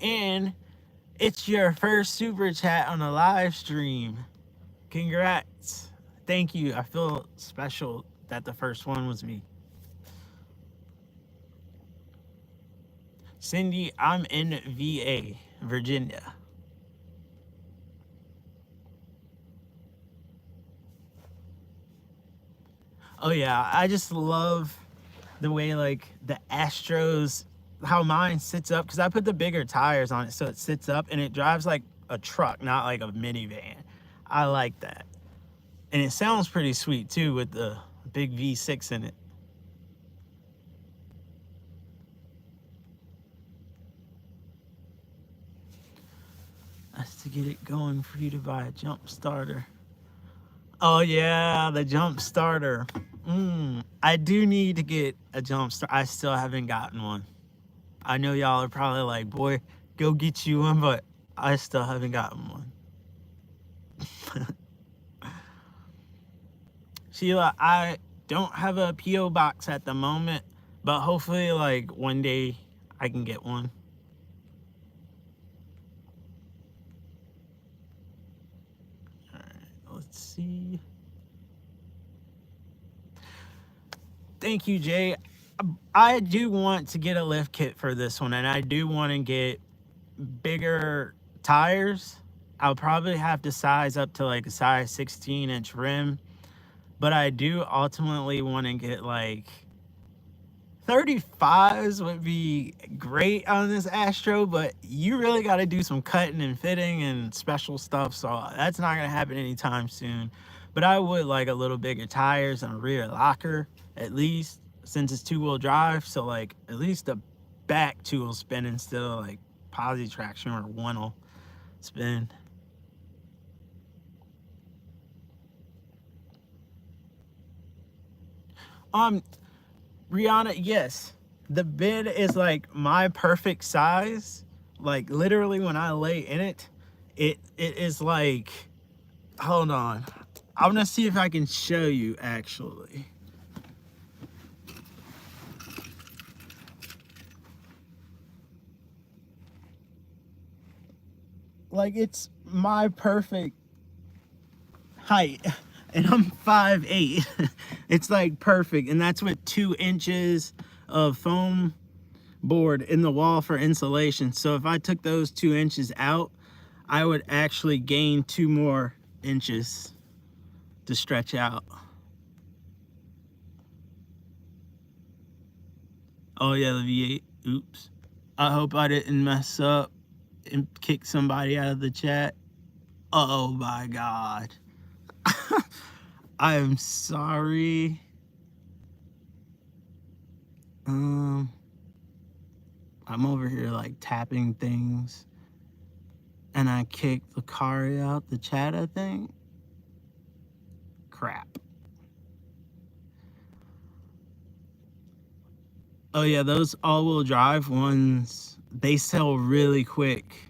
And it's your first super chat on a live stream. Congrats. Thank you. I feel special that the first one was me. Cindy, I'm in VA, Virginia. Oh yeah, I just love the way like the Astros, how mine sits up, because I put the bigger tires on it so it sits up and it drives like a truck, not like a minivan. I like that. And it sounds pretty sweet too with the big V6 in it. That's to get it going for you to buy a jump starter. Oh yeah, the jump starter. I do need to get a jump start. I still haven't gotten one. I know y'all are probably like, boy, go get you one, but I still haven't gotten one. Sheila, I don't have a P.O. box at the moment, but hopefully like one day I can get one. All right, let's see. Thank you, Jay. I do want to get a lift kit for this one, and I do want to get bigger tires. I'll probably have to size up to like a size 16-inch rim, but I do ultimately want to get like 35s would be great on this Astro, but you really got to do some cutting and fitting and special stuff, so that's not going to happen anytime soon. But I would like a little bigger tires and a rear locker, at least, since it's two-wheel drive, so like at least the back two will spin instead of like posi traction, or one will spin. Rihanna, yes, the bed is like my perfect size. Like literally when I lay in it, it is like, hold on, I'm gonna see if I can show you actually. Like it's my perfect height, and I'm 5'8". It's like perfect, and that's with 2 inches of foam board in the wall for insulation. So if I took those 2 inches out, I would actually gain 2 more inches to stretch out. Oh yeah, the V8. Oops. I hope I didn't mess up and kick somebody out of the chat. Oh my God. I am sorry. I'm over here like tapping things, and I kicked Lucario out the chat, I think. Crap. Oh yeah, those all-wheel drive ones, they sell really quick.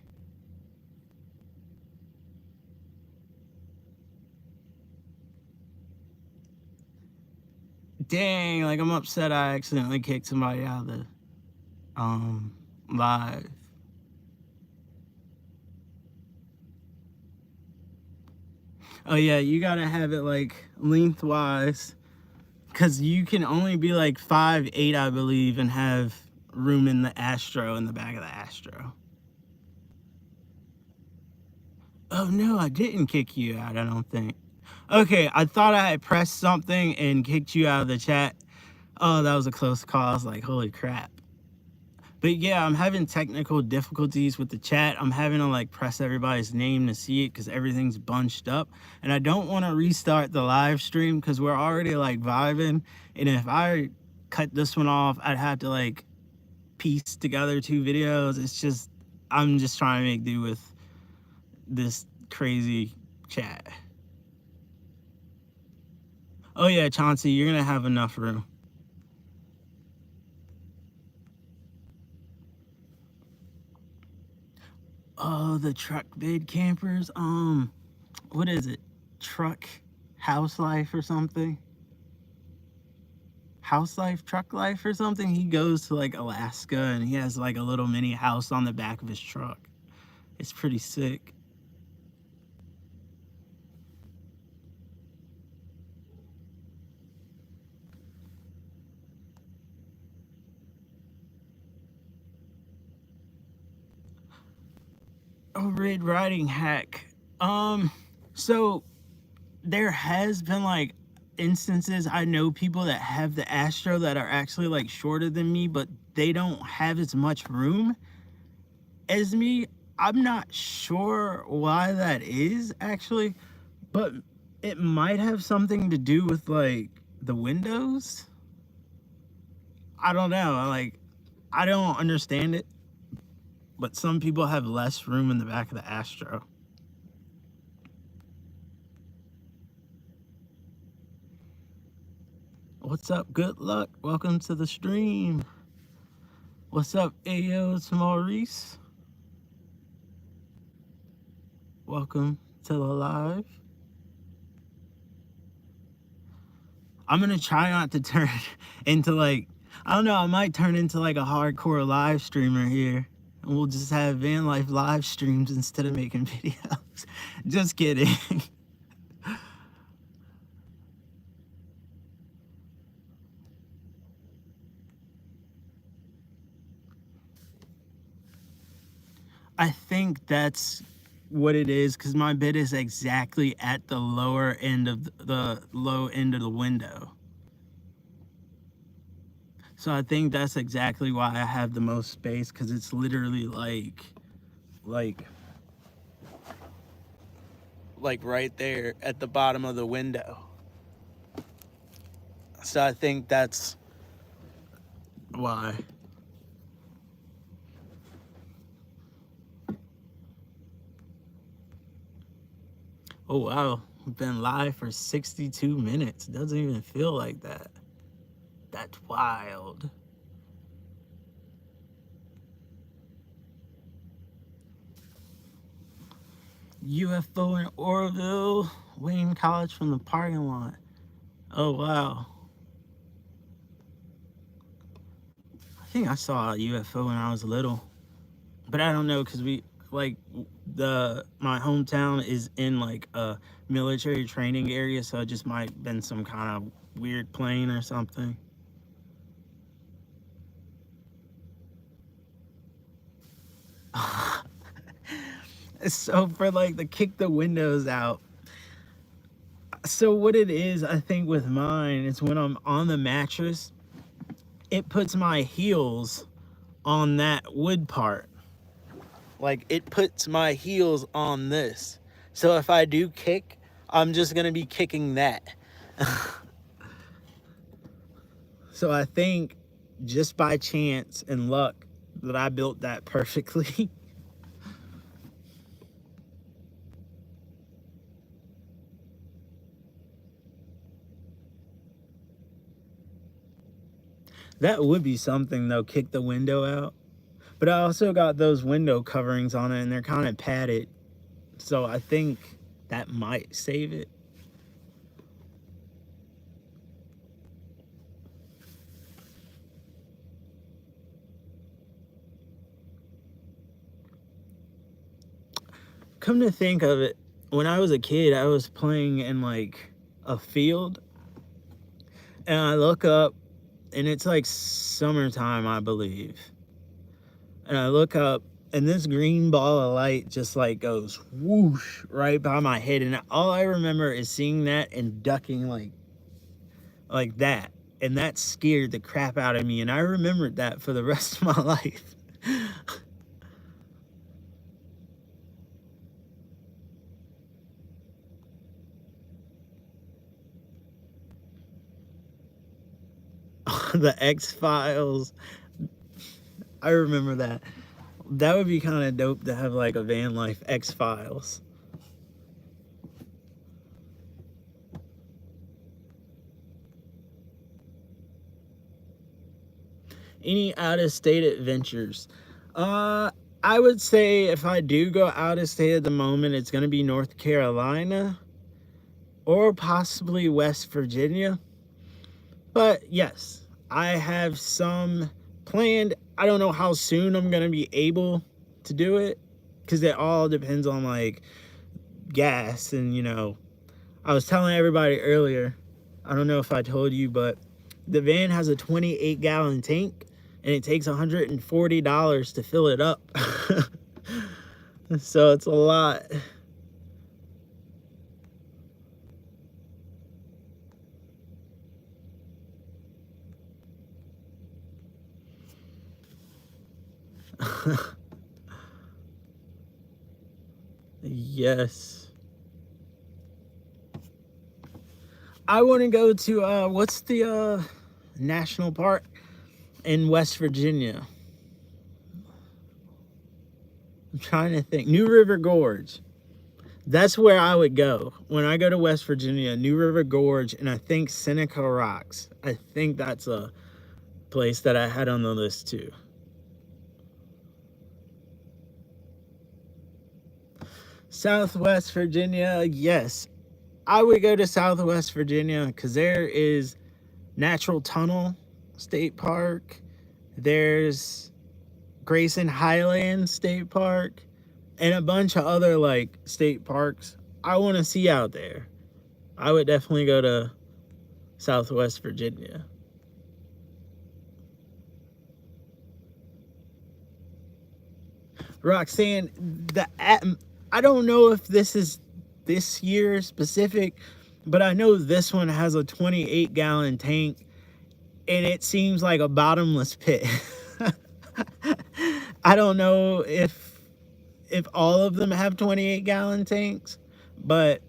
Dang, like I'm upset I accidentally kicked somebody out of the live. Oh yeah, you gotta have it like lengthwise, because you can only be like 5'8", I believe, and have room in the Astro, in the back of the Astro. Oh no, I didn't kick you out, I don't think. Okay, I thought I had pressed something and kicked you out of the chat. Oh, that was a close call. I was like, holy crap. But yeah, I'm having technical difficulties with the chat. I'm having to like press everybody's name to see it because everything's bunched up. And I don't want to restart the live stream because we're already like vibing. And if I cut this one off, I'd have to like piece together 2 videos. It's just, I'm just trying to make do with this crazy chat. Oh yeah, Chauncey, you're gonna have enough room. Oh, the truck bed campers. What is it? Truck house life or something? House life, truck life or something? He goes to like Alaska and he has like a little mini house on the back of his truck. It's pretty sick. Oh, Red Riding Hack. So there has been like instances, I know people that have the Astro that are actually like shorter than me, but they don't have as much room as me. I'm not sure why that is actually, but it might have something to do with like the windows. I don't know. Like, I don't understand it, but some people have less room in the back of the Astro. What's up? Good luck. Welcome to the stream. What's up, Ayo? It's Maurice. Welcome to the live. I'm gonna try not to turn into like, I don't know, I might turn into like a hardcore live streamer here. And we'll just have van life live streams instead of making videos. Just kidding. I think that's what it is because my bed is exactly at the lower end of the low end of the window. So I think that's exactly why I have the most space because it's literally like right there at the bottom of the window. So I think that's why. Oh wow, we've been live for 62 minutes. Doesn't even feel like that. That's wild. UFO in Oroville, Wayne College from the parking lot. Oh wow. I think I saw a UFO when I was little, but I don't know because we like my hometown is in like a military training area, so it just might have been some kind of weird plane or something. So for like the kick the windows out. So what it is, I think with mine is when I'm on the mattress, it puts my heels on that wood part. Like it puts my heels on this. So if I do kick, I'm just gonna be kicking that. So I think just by chance and luck that I built that perfectly. That would be something though, kick the window out. But I also got those window coverings on it and they're kind of padded. So I think that might save it. Come to think of it, when I was a kid, I was playing in like a field and I look up and it's like summertime, I believe. And I look up and this green ball of light just like goes whoosh right by my head. And all I remember is seeing that and ducking like that. and that scared the crap out of me, and I remembered that for the rest of my life. The X-Files. I remember that. That would be kind of dope to have like a van life X-Files. Any out-of-state adventures? I would say if I do go out of state at the moment, it's going to be North Carolina or possibly West Virginia. But yes, I have some planned. I don't know how soon I'm going to be able to do it because it all depends on like gas. And, you know, I was telling everybody earlier, I don't know if I told you, but the van has a 28-gallon tank and it takes $140 to fill it up. So it's a lot. Yes. I want to go to what's the national park in West Virginia? I'm trying to think. New River Gorge. That's where I would go when I go to West Virginia. New River Gorge, and I think Seneca Rocks. I think that's a place that I had on the list too. Southwest Virginia, yes. I would go to Southwest Virginia because there is Natural Tunnel State Park. There's Grayson Highlands State Park and a bunch of other like state parks I want to see out there. I would definitely go to Southwest Virginia. Roxanne, I don't know if this is this year specific, but I know this one has a 28-gallon tank and it seems like a bottomless pit. I don't know if all of them have 28-gallon tanks, but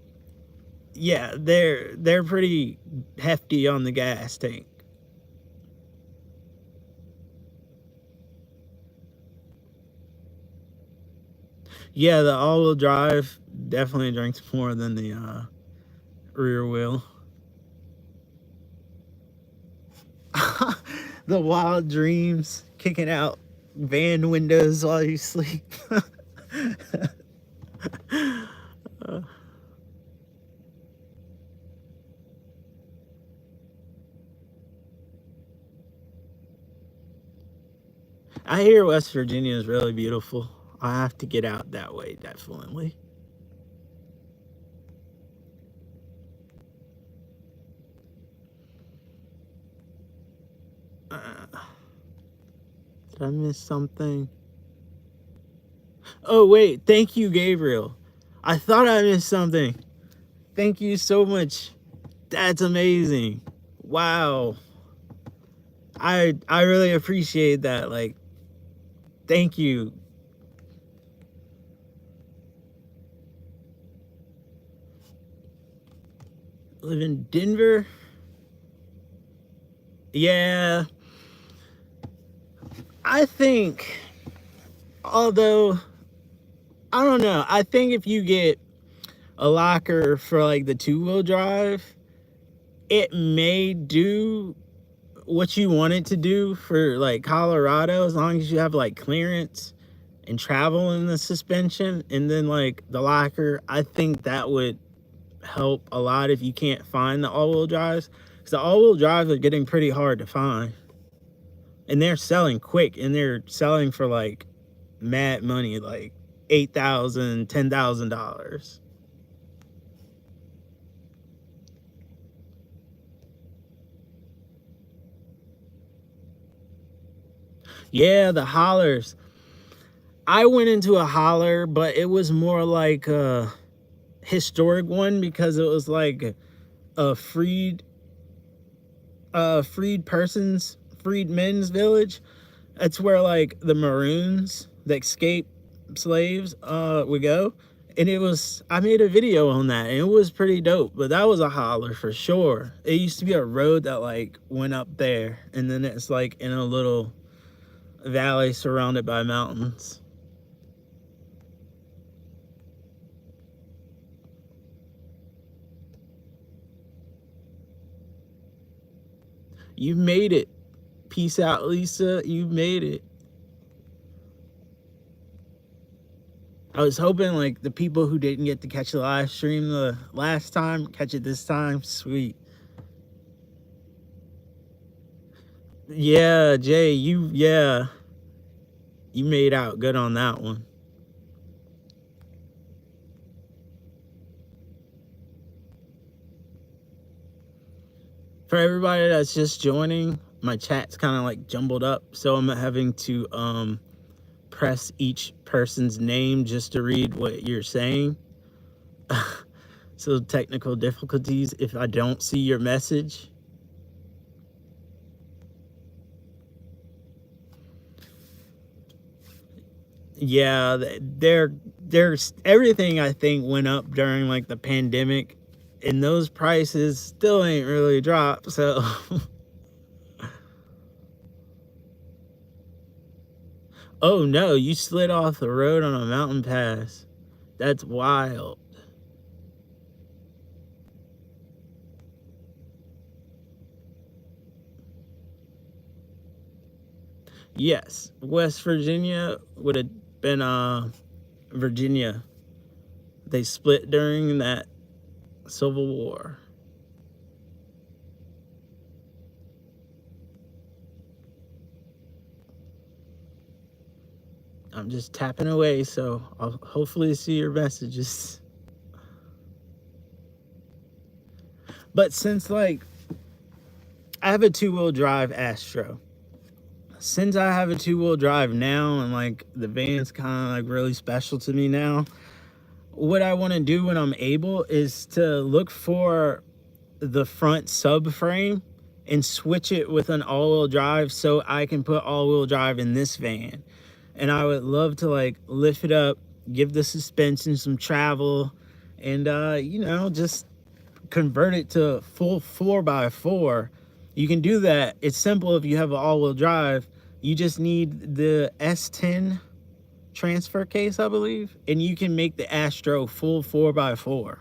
yeah, they're pretty hefty on the gas tank. Yeah, the all-wheel drive definitely drinks more than the rear wheel. The wild dreams, kicking out van windows while you sleep. I hear West Virginia is really beautiful. I have to get out that way, definitely. Did I miss something? Oh, wait. Thank you, Gabriel. I thought I missed something. Thank you so much. That's amazing. Wow. I really appreciate that. Like, thank you. Live in Denver? Yeah. I think, although, I don't know. I think if you get a locker for like the 2-wheel drive, it may do what you want it to do for like Colorado, as long as you have like clearance and travel in the suspension. And then like the locker, I think that would help a lot if you can't find the all-wheel drives, because the all-wheel drives are getting pretty hard to find and they're selling quick, and they're selling for like mad money, like $8,000, $10,000. Yeah, the hollers. I went into a holler, but it was more like a historic one because it was like a freed freedmen's village. It's where like the Maroons, the escaped slaves, would go. And I made a video on that, and it was pretty dope. But that was a holler for sure. It used to be a road that like went up there, and then it's like in a little valley surrounded by mountains. You made it. Peace out, Lisa. You made it. I was hoping like the people who didn't get to catch the live stream the last time catch it this time. Sweet. Yeah, Jay, you made out good on that one. For everybody that's just joining, my chat's kind of like jumbled up, so I'm having to press each person's name just to read what you're saying. So technical difficulties if I don't see your message. Yeah, there's everything I think went up during like the pandemic, and those prices still ain't really dropped, so oh no, you slid off the road on a mountain pass. That's wild. Yes, West Virginia would have been Virginia. They split during that Civil War. I'm just tapping away, so I'll hopefully see your messages. But since like I have a 2-wheel drive Astro, since I have a 2-wheel drive now and like the van's kind of like really special to me now, what I want to do when I'm able is to look for the front subframe and switch it with an all-wheel drive so I can put all-wheel drive in this van. And I would love to like lift it up, give the suspension some travel, and you know, just convert it to full 4x4. You can do that. It's simple if you have an all-wheel drive. You just need the S10 transfer case, I believe, and you can make the Astro full 4x4.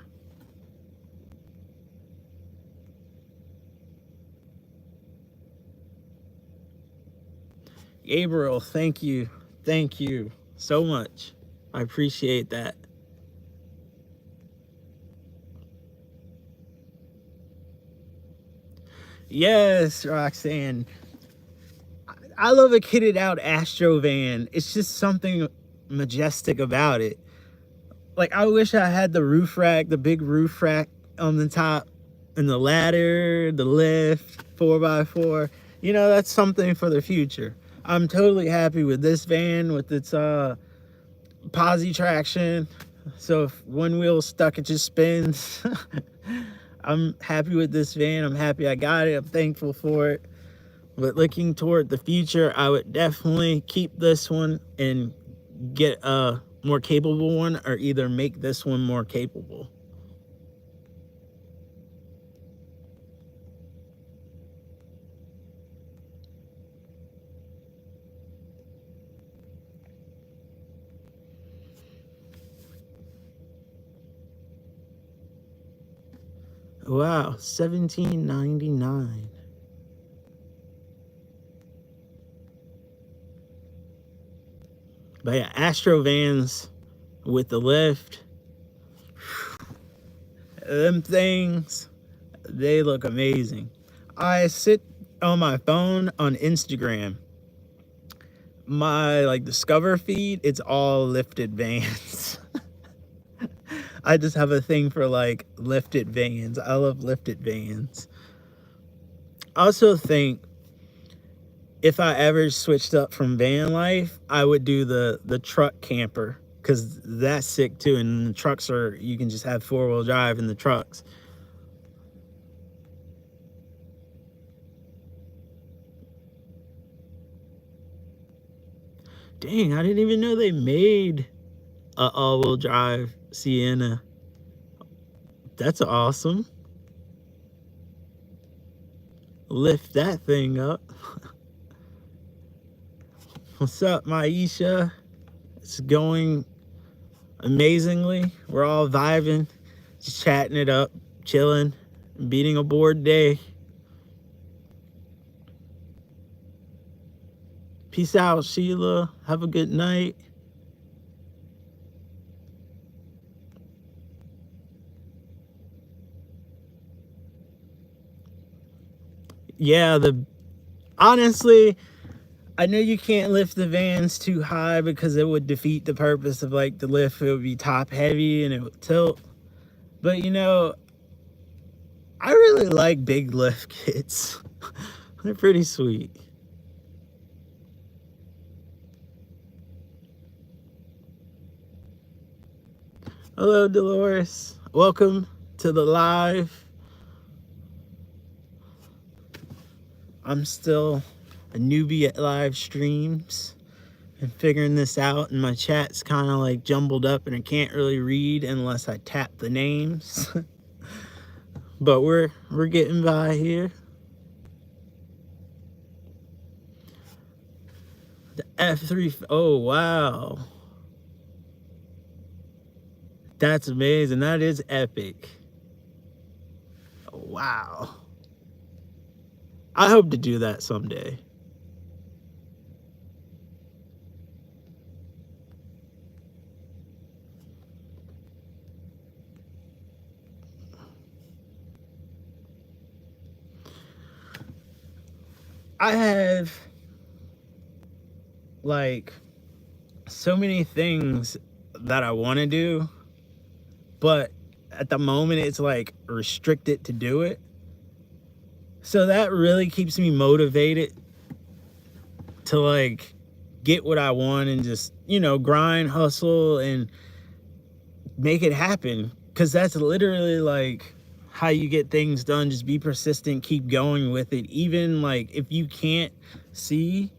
Gabriel, thank you so much. I appreciate that. Yes, Roxanne, I love a kitted out Astro van. It's just something majestic about it. Like, I wish I had the roof rack, the big roof rack on the top, and the ladder, the lift, 4x4. You know, that's something for the future. I'm totally happy with this van with its posi traction. So if one wheel's stuck, it just spins. I'm happy with this van. I'm happy I got it. I'm thankful for it. But looking toward the future, I would definitely keep this one and get a more capable one, or either make this one more capable. Wow, $17.99. But yeah, Astro vans with the lift, them things, they look amazing. I sit on my phone on Instagram. My like Discover feed, it's all lifted vans. I just have a thing for like lifted vans. I love lifted vans. I also think if I ever switched up from van life, I would do the truck camper, because that's sick too. And the trucks are, you can just have 4-wheel drive in the trucks. Dang, I didn't even know they made a all-wheel drive Sienna. That's awesome. Lift that thing up. What's up, Maisha? It's going amazingly. We're all vibing, just chatting it up, chilling, beating a bored day. Peace out, Sheila. Have a good night. Yeah, honestly, I know you can't lift the vans too high because it would defeat the purpose of like the lift. It would be top heavy and it would tilt. But you know, I really like big lift kits. They're pretty sweet. Hello, Dolores. Welcome to the live. I'm still a newbie at live streams and figuring this out, and my chat's kind of like jumbled up and I can't really read unless I tap the names. But we're getting by here. The F3, oh wow. That's amazing. That is epic. Wow. I hope to do that someday. I have like so many things that I want to do, but at the moment it's like restricted to do it. So that really keeps me motivated to like get what I want and just, you know, grind, hustle, and make it happen. Because that's literally like how you get things done. Just be persistent, keep going with it. Even like if you can't see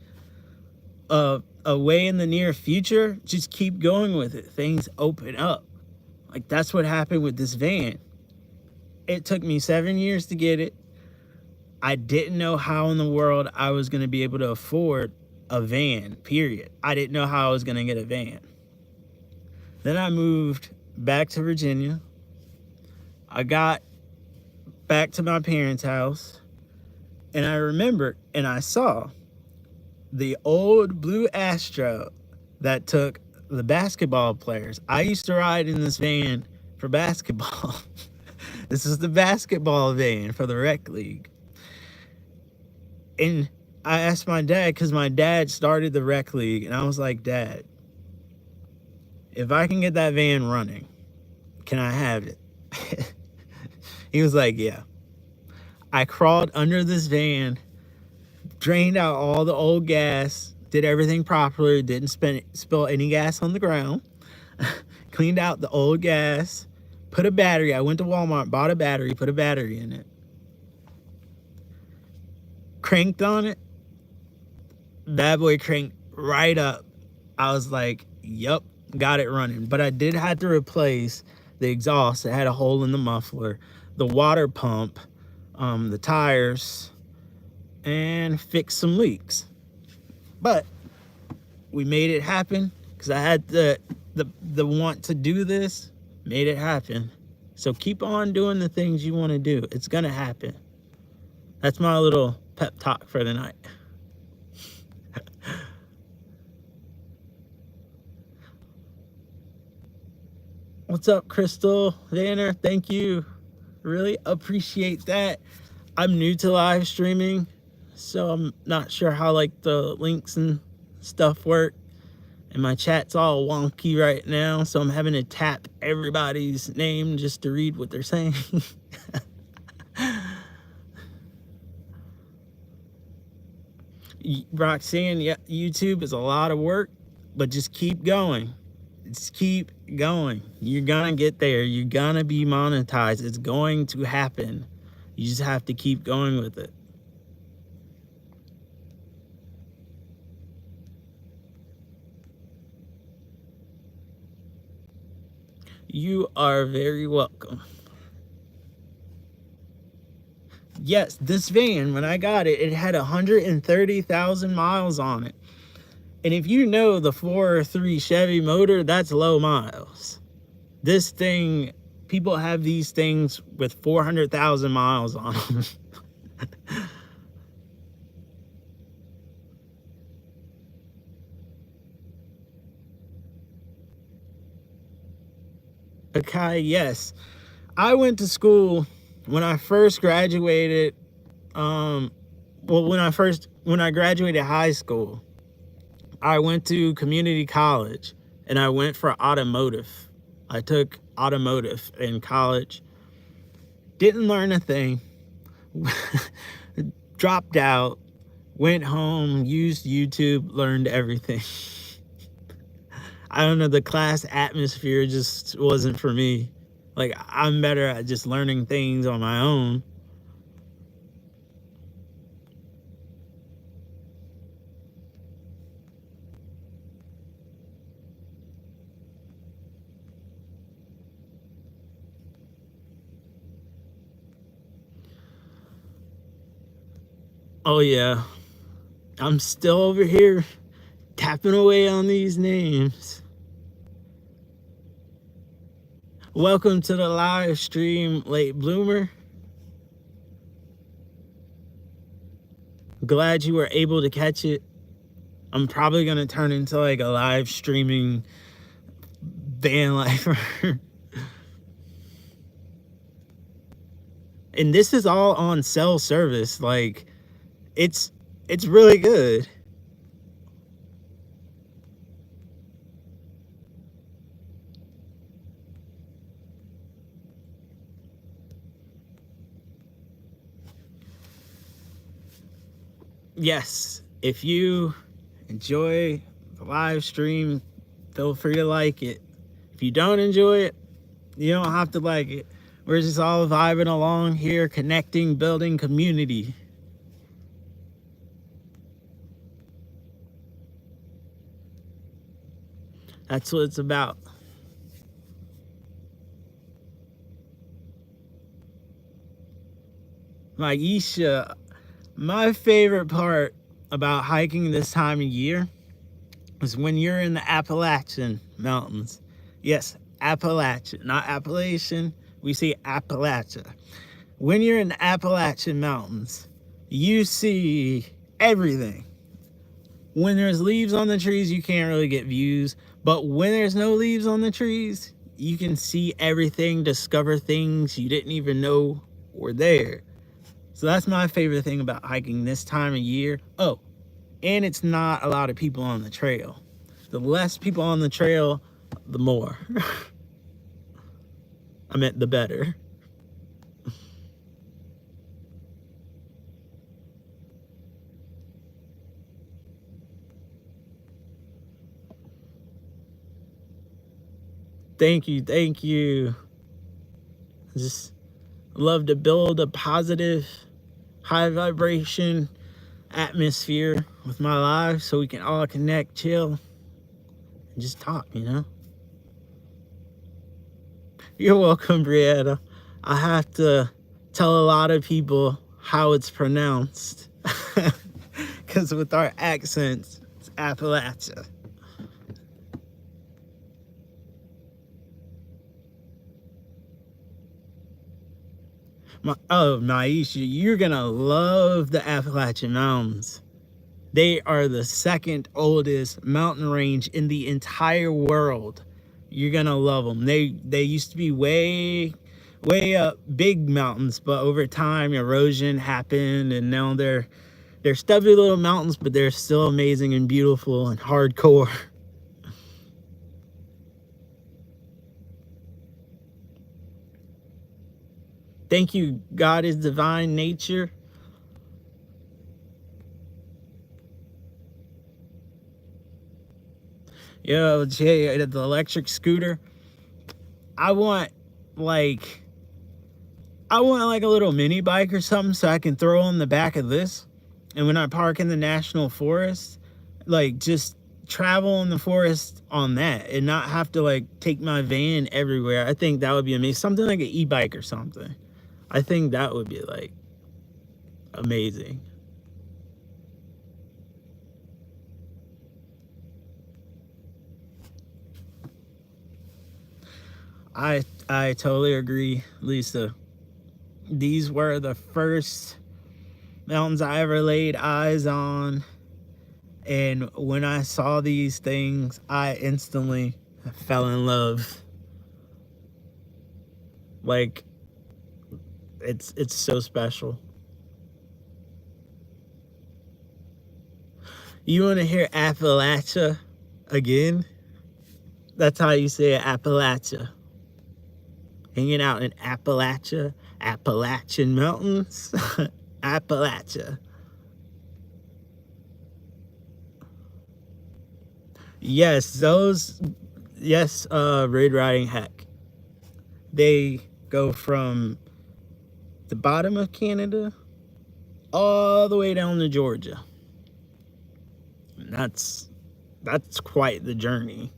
a way in the near future, just keep going with it. Things open up. Like that's what happened with this van. It took me 7 years to get it. I didn't know how in the world I was going to be able to afford a van, period. I didn't know how I was going to get a van. Then I moved back to Virginia. I got back to my parents' house, and I remembered and I saw the old blue Astro that took the basketball players. I used to ride in this van for basketball. This is the basketball van for the rec league. And I asked my dad, because my dad started the rec league, and I was like, Dad, if I can get that van running, can I have it? He was like, yeah. I crawled under this van, drained out all the old gas, did everything properly, didn't spill any gas on the ground, cleaned out the old gas, put a battery. I went to Walmart, bought a battery, put a battery in it, cranked on it. That boy cranked right up. I was like, yup, got it running. But I did have to replace the exhaust. It had a hole in the muffler, the water pump, the tires, and fix some leaks. But we made it happen because I had the want to do this, made it happen. So keep on doing the things you want to do. It's going to happen. That's my little pep talk for the night. What's up, Crystal Vanner? Thank you. Really appreciate that. I'm new to live streaming, so I'm not sure how like the links and stuff work. And my chat's all wonky right now, so I'm having to tap everybody's name just to read what they're saying. Roxanne, yeah, YouTube is a lot of work, but just keep going. Just keep going. You're gonna get there. You're gonna be monetized. It's going to happen. You just have to keep going with it. You are very welcome. Yes, this van, when I got it, it had 130,000 miles on it. And if you know the 4.3 Chevy motor, that's low miles. This thing, people have these things with 400,000 miles on them. Okay, yes. I went to school when I first graduated. When I graduated high school, I went to community college and I went for automotive. I took automotive in college. Didn't learn a thing. Dropped out. Went home, used YouTube, learned everything. I don't know, the class atmosphere just wasn't for me. Like, I'm better at just learning things on my own. Oh yeah, I'm still over here tapping away on these names. Welcome to the live stream, Late Bloomer. Glad you were able to catch it. I'm probably gonna turn into like a live streaming van lifer. And this is all on cell service. Like, it's really good. Yes, if you enjoy the live stream, feel free to like it. If you don't enjoy it, you don't have to like it. We're just all vibing along here, connecting, building community. That's what it's about. Maisha, my favorite part about hiking this time of year is when you're in the Appalachian Mountains. Yes, Appalachian, not Appalachian. We say Appalachia. When you're in the Appalachian Mountains, you see everything. When there's leaves on the trees, you can't really get views. But when there's no leaves on the trees, you can see everything, discover things you didn't even know were there. So that's my favorite thing about hiking this time of year. Oh, and it's not a lot of people on the trail. The less people on the trail, the more. I meant the better. Thank you, thank you. Just love to build a positive, high vibration atmosphere with my live so we can all connect, chill, and just talk, you know? You're welcome, Brianna. I have to tell a lot of people how it's pronounced. Because with our accents, it's Appalachia. Maisha, you're gonna love the Appalachian Mountains. They are the second oldest mountain range in the entire world. You're gonna love them. They used to be way up big mountains, but over time erosion happened, and now they're stubby little mountains, but they're still amazing and beautiful and hardcore. Thank you, God is divine nature. Yo, Jay, the electric scooter. I want like a little mini bike or something so I can throw on the back of this. And when I park in the national forest, like just travel in the forest on that and not have to like take my van everywhere. I think that would be amazing. Something like an e-bike or something. I think that would be like amazing. I totally agree, Lisa. These were the first mountains I ever laid eyes on. And when I saw these things, I instantly fell in love. Like, it's so special. You want to hear Appalachia again? That's how you say it, Appalachia. Hanging out in Appalachia, Appalachian Mountains, Appalachia. Yes, Red Riding Heck. They go from the bottom of Canada all the way down to Georgia. And that's quite the journey.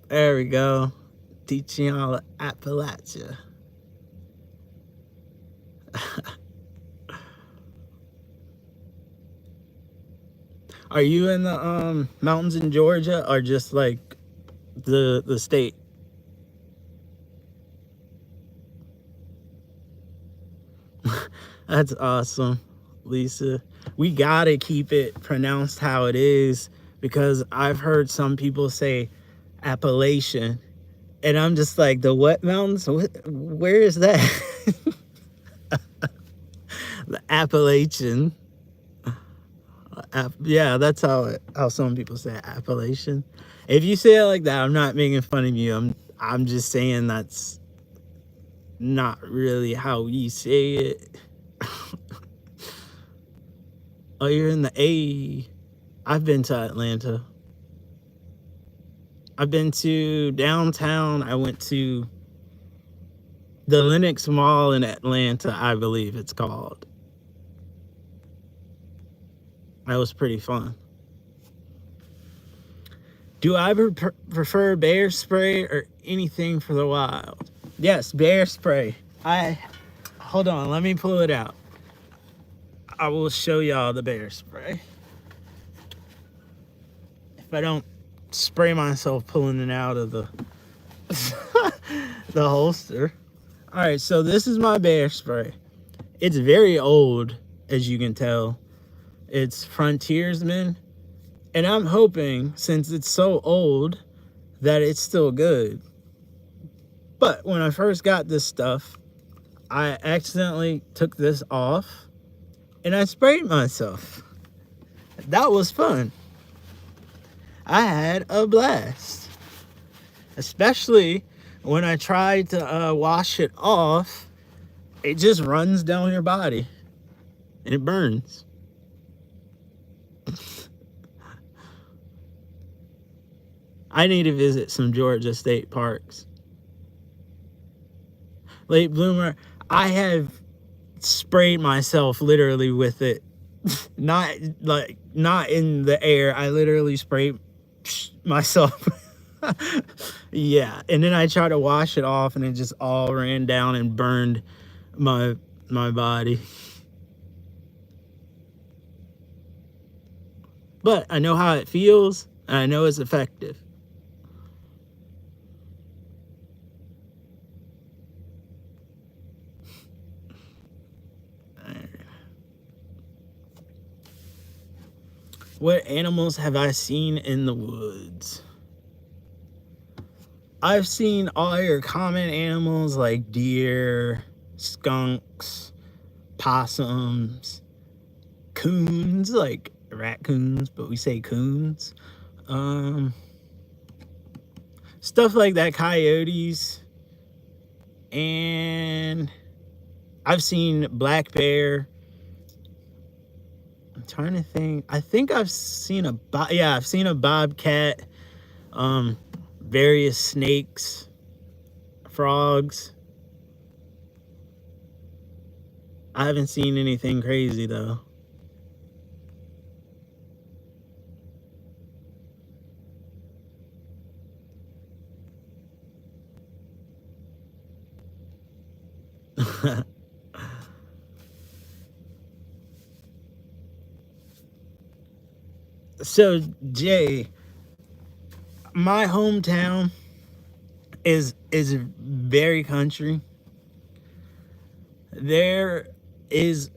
There we go. Teaching y'all Appalachia. Are you in the mountains in Georgia or just like the state? That's awesome, Lisa. We gotta keep it pronounced how it is because I've heard some people say Appalachian, and I'm just like, the what mountains? Where is that? The Appalachian. Yeah, that's how some people say it, Appalachian. If you say it like that, I'm not making fun of you. I'm just saying that's not really how we say it. Oh, you're in the A. I've been to Atlanta. I've been to downtown. I went to the Lenox Mall in Atlanta, I believe it's called. That was pretty fun. Do I prefer bear spray or anything for the wild? Yes, bear spray. Hold on, let me pull it out. I will show y'all the bear spray. If I don't spray myself pulling it out of the the holster. All right, so this is my bear spray. It's very old, as you can tell. It's Frontiersman, and I'm hoping, since it's so old, that it's still good. But when I first got this stuff, I accidentally took this off and I sprayed myself. That was fun. I had a blast, especially when I tried to wash it off. It just runs down your body and it burns. I need to visit some Georgia state parks. Late bloomer, I have sprayed myself literally with it. Not in the air. I literally sprayed myself. Yeah, and then I tried to wash it off and it just all ran down and burned my body. But I know how it feels and I know it's effective. What animals have I seen in the woods? I've seen all your common animals like deer, skunks, possums, coons, like raccoons, but we say coons. Stuff like that, coyotes. And I've seen black bear. I'm trying to think. I think I've seen I've seen a bobcat. Various snakes, frogs. I haven't seen anything crazy though. So, Jay, my hometown is very country. There is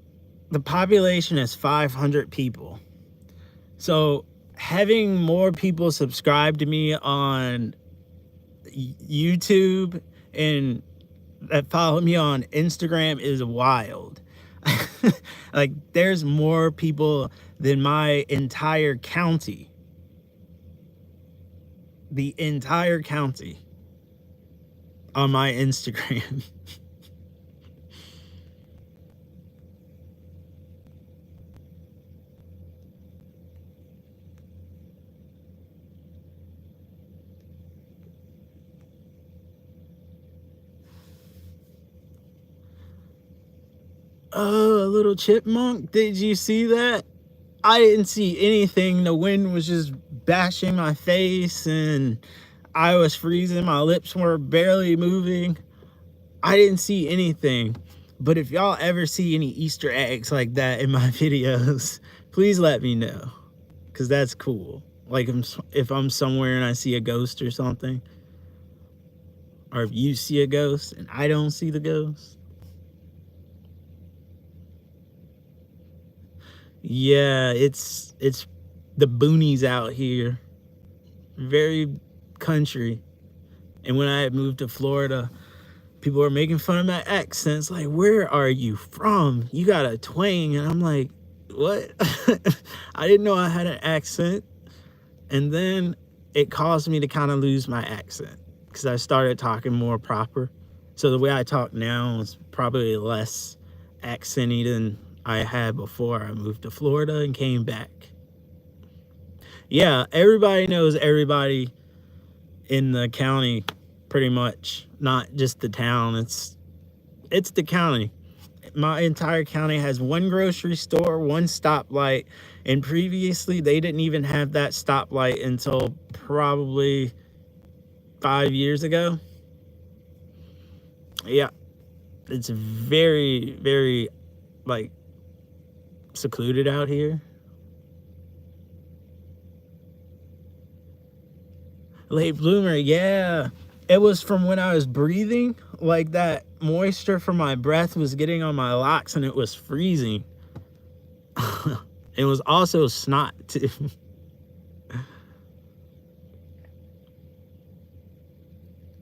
the population is 500 people. So having more people subscribe to me on YouTube and that follow me on Instagram is wild. Like there's more people than my entire county. The entire county on my Instagram. Oh, a little chipmunk. Did you see that? I didn't see anything. The wind was just bashing my face and I was freezing. My lips were barely moving. I didn't see anything. But if y'all ever see any Easter eggs like that in my videos, please let me know. Because that's cool. Like if I'm somewhere and I see a ghost or something. Or if you see a ghost and I don't see the ghost. Yeah, it's the boonies out here. Very country. And when I had moved to Florida, people were making fun of my accents. Like, where are you from? You got a twang. And I'm like, what? I didn't know I had an accent. And then it caused me to kind of lose my accent because I started talking more proper. So the way I talk now is probably less accenty than I had before I moved to Florida and came back. Yeah, everybody knows everybody in the county pretty much, not just the town. It's the county. My entire county has one grocery store, one stoplight, and previously they didn't even have that stoplight until probably 5 years ago. Yeah, it's very, very like secluded out here. Late bloomer, yeah. It was from when I was breathing, like that moisture from my breath was getting on my locks and it was freezing. It was also snot too.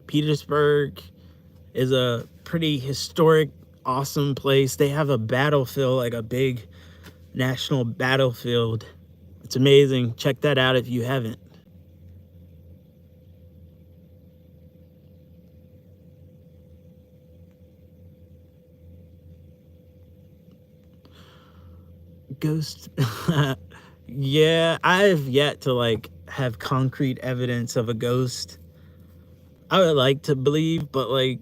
Petersburg is a pretty historic, awesome place. They have a battlefield, like a big national battlefield. It's amazing. Check that out if you haven't. Ghost. Yeah, I've yet to like have concrete evidence of a ghost. I would like to believe, but like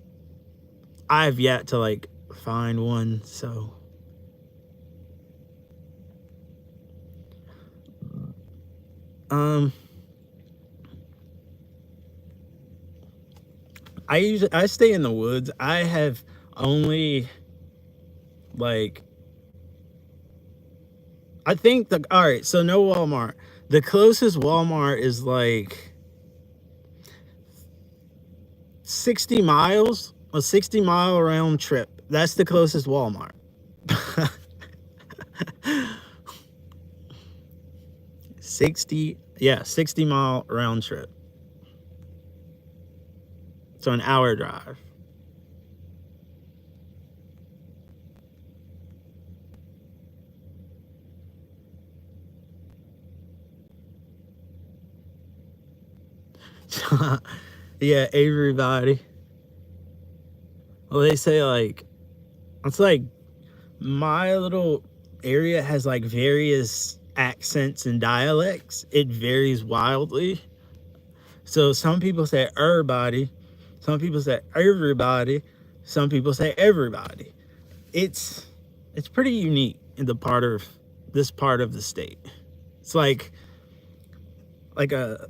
I've yet to like find one. So I stay in the woods. I have only like I think all right, so no Walmart. The closest Walmart is like 60 miles, a 60-mile round trip. That's the closest Walmart. 60-mile round trip. So an hour drive. Yeah, everybody. Well, they say like, it's like my little area has like various accents and dialects. It varies wildly. So some people say everybody, some people say everybody, some people say everybody. It's it's pretty unique in the part of this part of the state. It's like a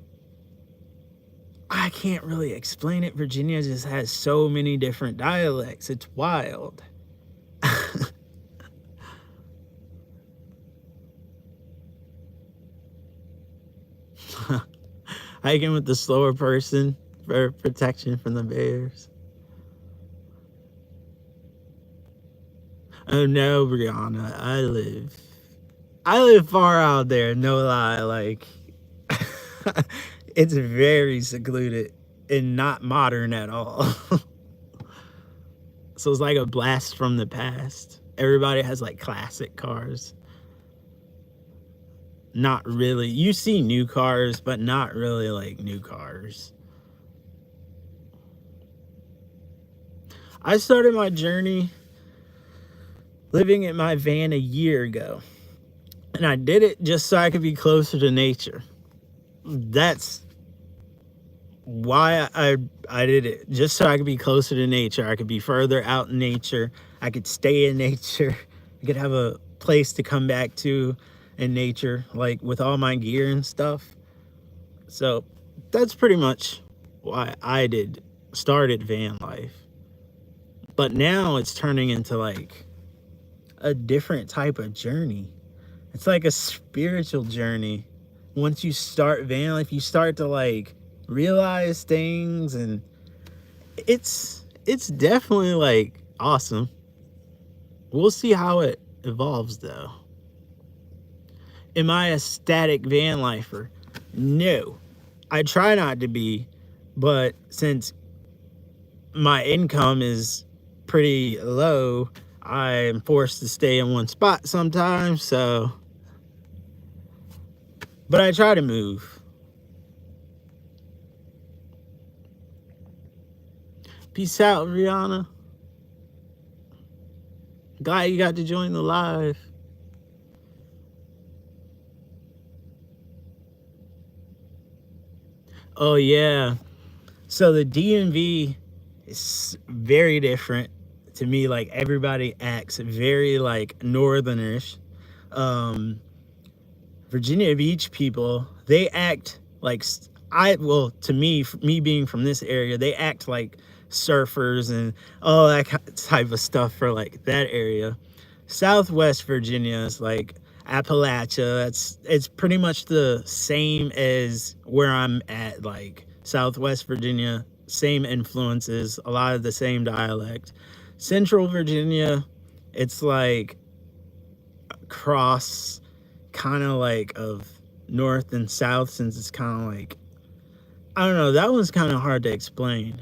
I can't really explain it. Virginia just has so many different dialects. It's wild. Hiking with the slower person for protection from the bears. Oh no, Brianna, I live far out there, no lie, like it's very secluded and not modern at all. So it's like a blast from the past. Everybody has like classic cars. Not really. You see new cars, but not really like new cars. I started my journey living in my van a year ago. And I did it just so I could be closer to nature. That's why I did it. Just so I could be closer to nature. I could be further out in nature. I could stay in nature. I could have a place to come back to in nature, like with all my gear and stuff. So that's pretty much why I started van life. But now it's turning into like a different type of journey. It's like a spiritual journey. Once you start van life, you start to like realize things, and it's definitely like awesome. We'll see how it evolves though. Am I a static van lifer? No. I try not to be, but since my income is pretty low, I'm forced to stay in one spot sometimes, so but I try to move. Peace out, Rihanna. Glad you got to join the live. Oh yeah. So the DMV is very different to me. Like everybody acts very like northerners. Virginia Beach people, they act like to me being from this area, they act like surfers and all that type of stuff for like that area. Southwest Virginia is like Appalachia. It's pretty much the same as where I'm at, like Southwest Virginia, same influences, a lot of the same dialect. Central Virginia, it's like cross kind of like of north and south, since it's kind of like, I don't know, that one's kind of hard to explain.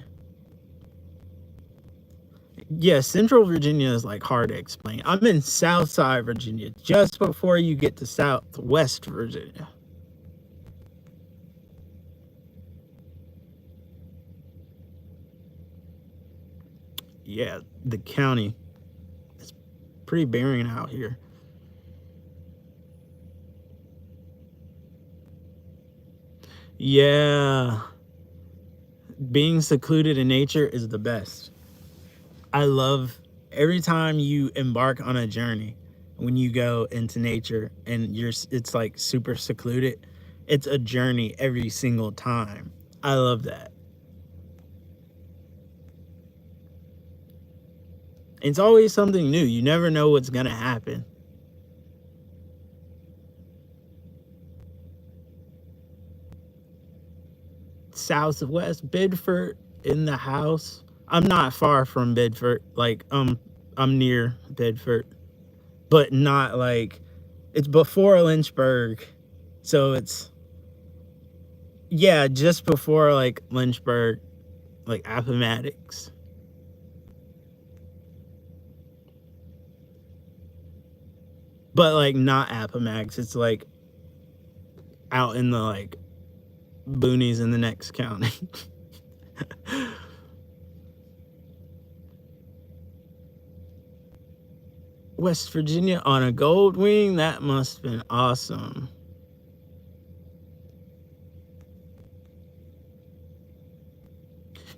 Yeah, Central Virginia is like hard to explain. I'm in Southside Virginia, just before you get to Southwest Virginia. Yeah, the county is pretty barren out here. Yeah, being secluded in nature is the best. I love every time you embark on a journey, when you go into nature and it's like super secluded. It's a journey every single time. I love that. It's always something new. You never know what's gonna happen. Southwest Bedford in the house. I'm not far from Bedford. Like I'm near Bedford, but not like, it's before Lynchburg. So it's, yeah, just before like Lynchburg, like Appomattox. But like not Appomattox. It's like out in the like boonies in the next county. West Virginia on a gold wing, that must have been awesome.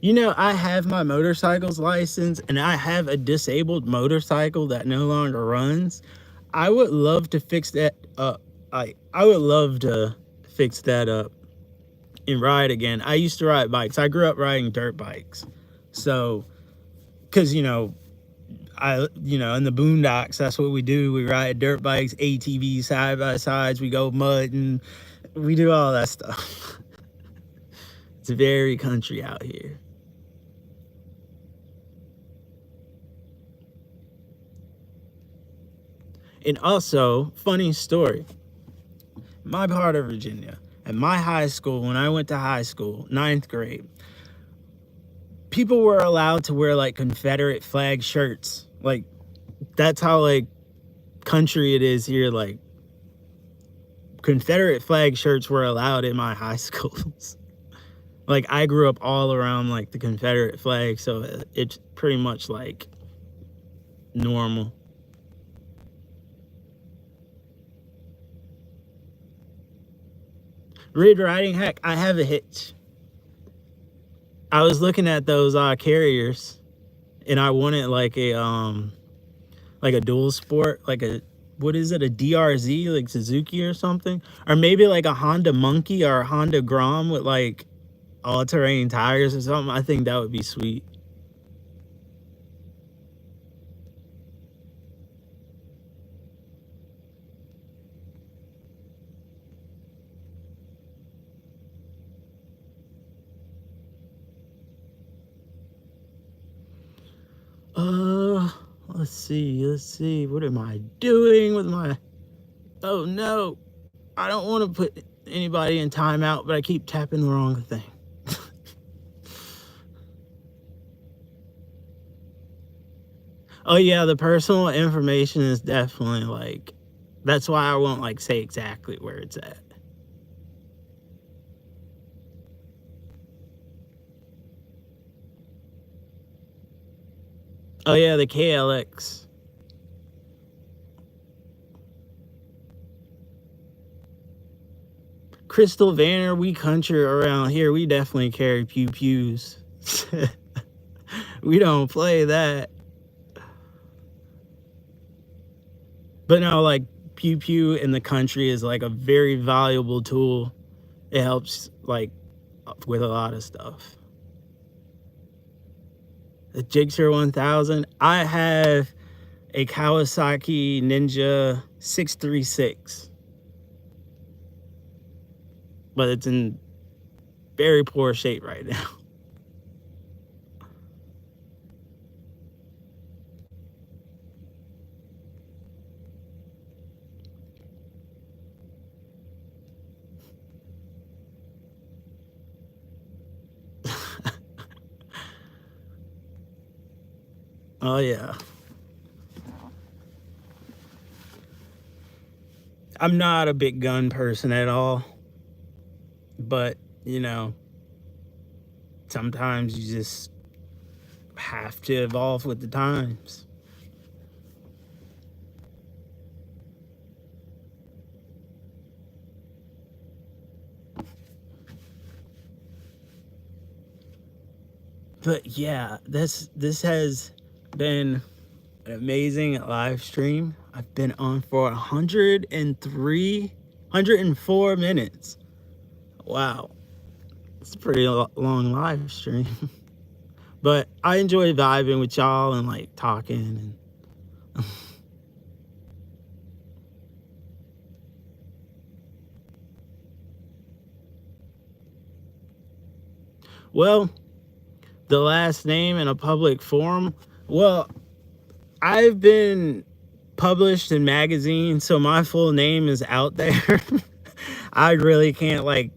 You know, I have my motorcycle's license and I have a disabled motorcycle that no longer runs. I would love to fix that up. I would love to fix that up and ride again. I used to ride bikes. I grew up riding dirt bikes. So, cuz in the boondocks, that's what we do. We ride dirt bikes, ATVs, side by sides, we go mud and we do all that stuff. It's very country out here. And also, funny story, my part of Virginia, at my high school, when I went to high school, 9th grade, people were allowed to wear like Confederate flag shirts. Like, that's how like country it is here. Like, Confederate flag shirts were allowed in my high schools. Like, I grew up all around like the Confederate flag, so it's pretty much like normal. Red Riding Hack, I have a hitch. I was looking at those carriers, and I wanted like a dual sport, like a, what is it, a DRZ, like Suzuki or something, or maybe like a Honda Monkey or a Honda Grom with like all-terrain tires or something. I think that would be sweet. Let's see. What am I doing with my... Oh no, I don't want to put anybody in timeout, but I keep tapping the wrong thing. Oh yeah, the personal information is definitely like, that's why I won't like say exactly where it's at. Oh yeah, the KLX. Crystal Vanner, we country around here, we definitely carry pew-pews. We don't play that. But no, like, pew-pew in the country is like a very valuable tool. It helps like with a lot of stuff. The Gixxer 1000, I have a Kawasaki Ninja 636, but it's in very poor shape right now. Oh yeah. I'm not a big gun person at all, but sometimes you just have to evolve with the times. But yeah, this has been an amazing live stream. I've been on for 104 minutes. Wow, it's a pretty long live stream. But I enjoy vibing with y'all and like talking and well, the last name in a public forum. Well, I've been published in magazines, so my full name is out there. I really can't like,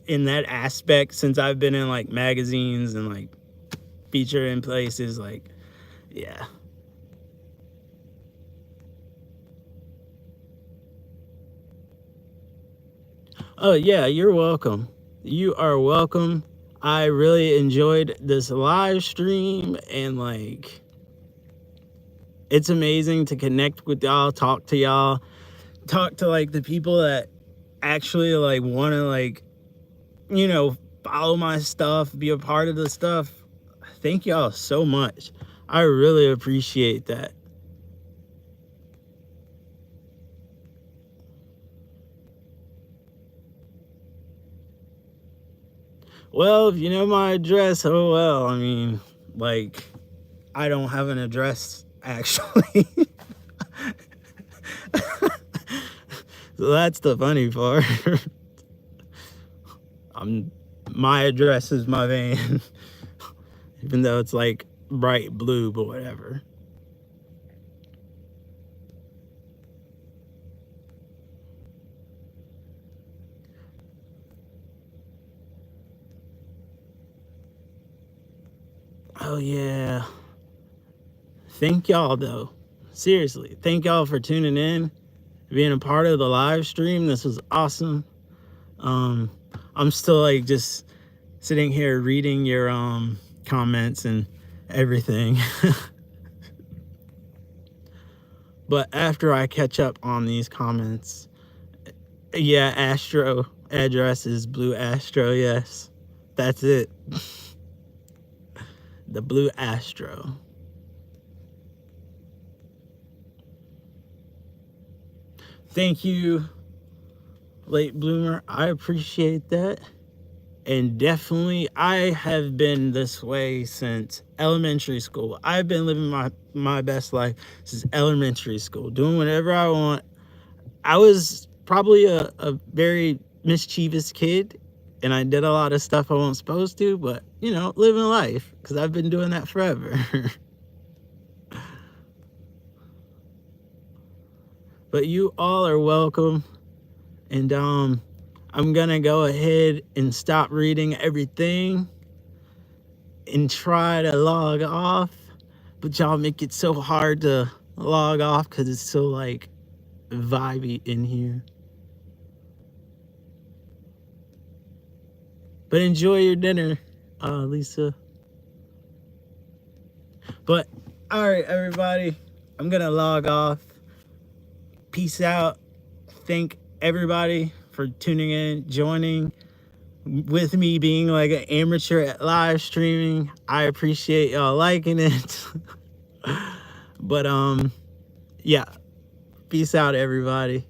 in that aspect, since I've been in like magazines and like featured in places, like, yeah. Oh yeah, you're welcome. You are welcome. I really enjoyed this live stream, and like, it's amazing to connect with y'all, talk to y'all, talk to like the people that actually like want to like, follow my stuff, be a part of the stuff. Thank y'all so much. I really appreciate that. Well, if you know my address, oh well. I mean, like, I don't have an address actually. So that's the funny part. My address is my van, even though it's like bright blue, but whatever. Oh yeah. Thank y'all though. Seriously, thank y'all for tuning in, being a part of the live stream. This was awesome. I'm still like just sitting here reading your comments and everything. But after I catch up on these comments, yeah, Astro address is Blue Astro, yes. That's it. The Blue Astro. Thank you, Late Bloomer. I appreciate that. And definitely, I have been this way since elementary school. I've been living my best life since elementary school, doing whatever I want. I was probably a very mischievous kid, and I did a lot of stuff I wasn't supposed to, but, you know, living life, because I've been doing that forever. But you all are welcome, and I'm gonna go ahead and stop reading everything and try to log off, but y'all make it so hard to log off because it's so like vibey in here. But enjoy your dinner, Lisa. But all right, everybody, I'm gonna log off. Peace out. Thank everybody for tuning in, joining with me, being like an amateur at live streaming. I appreciate y'all liking it. But yeah, peace out, everybody.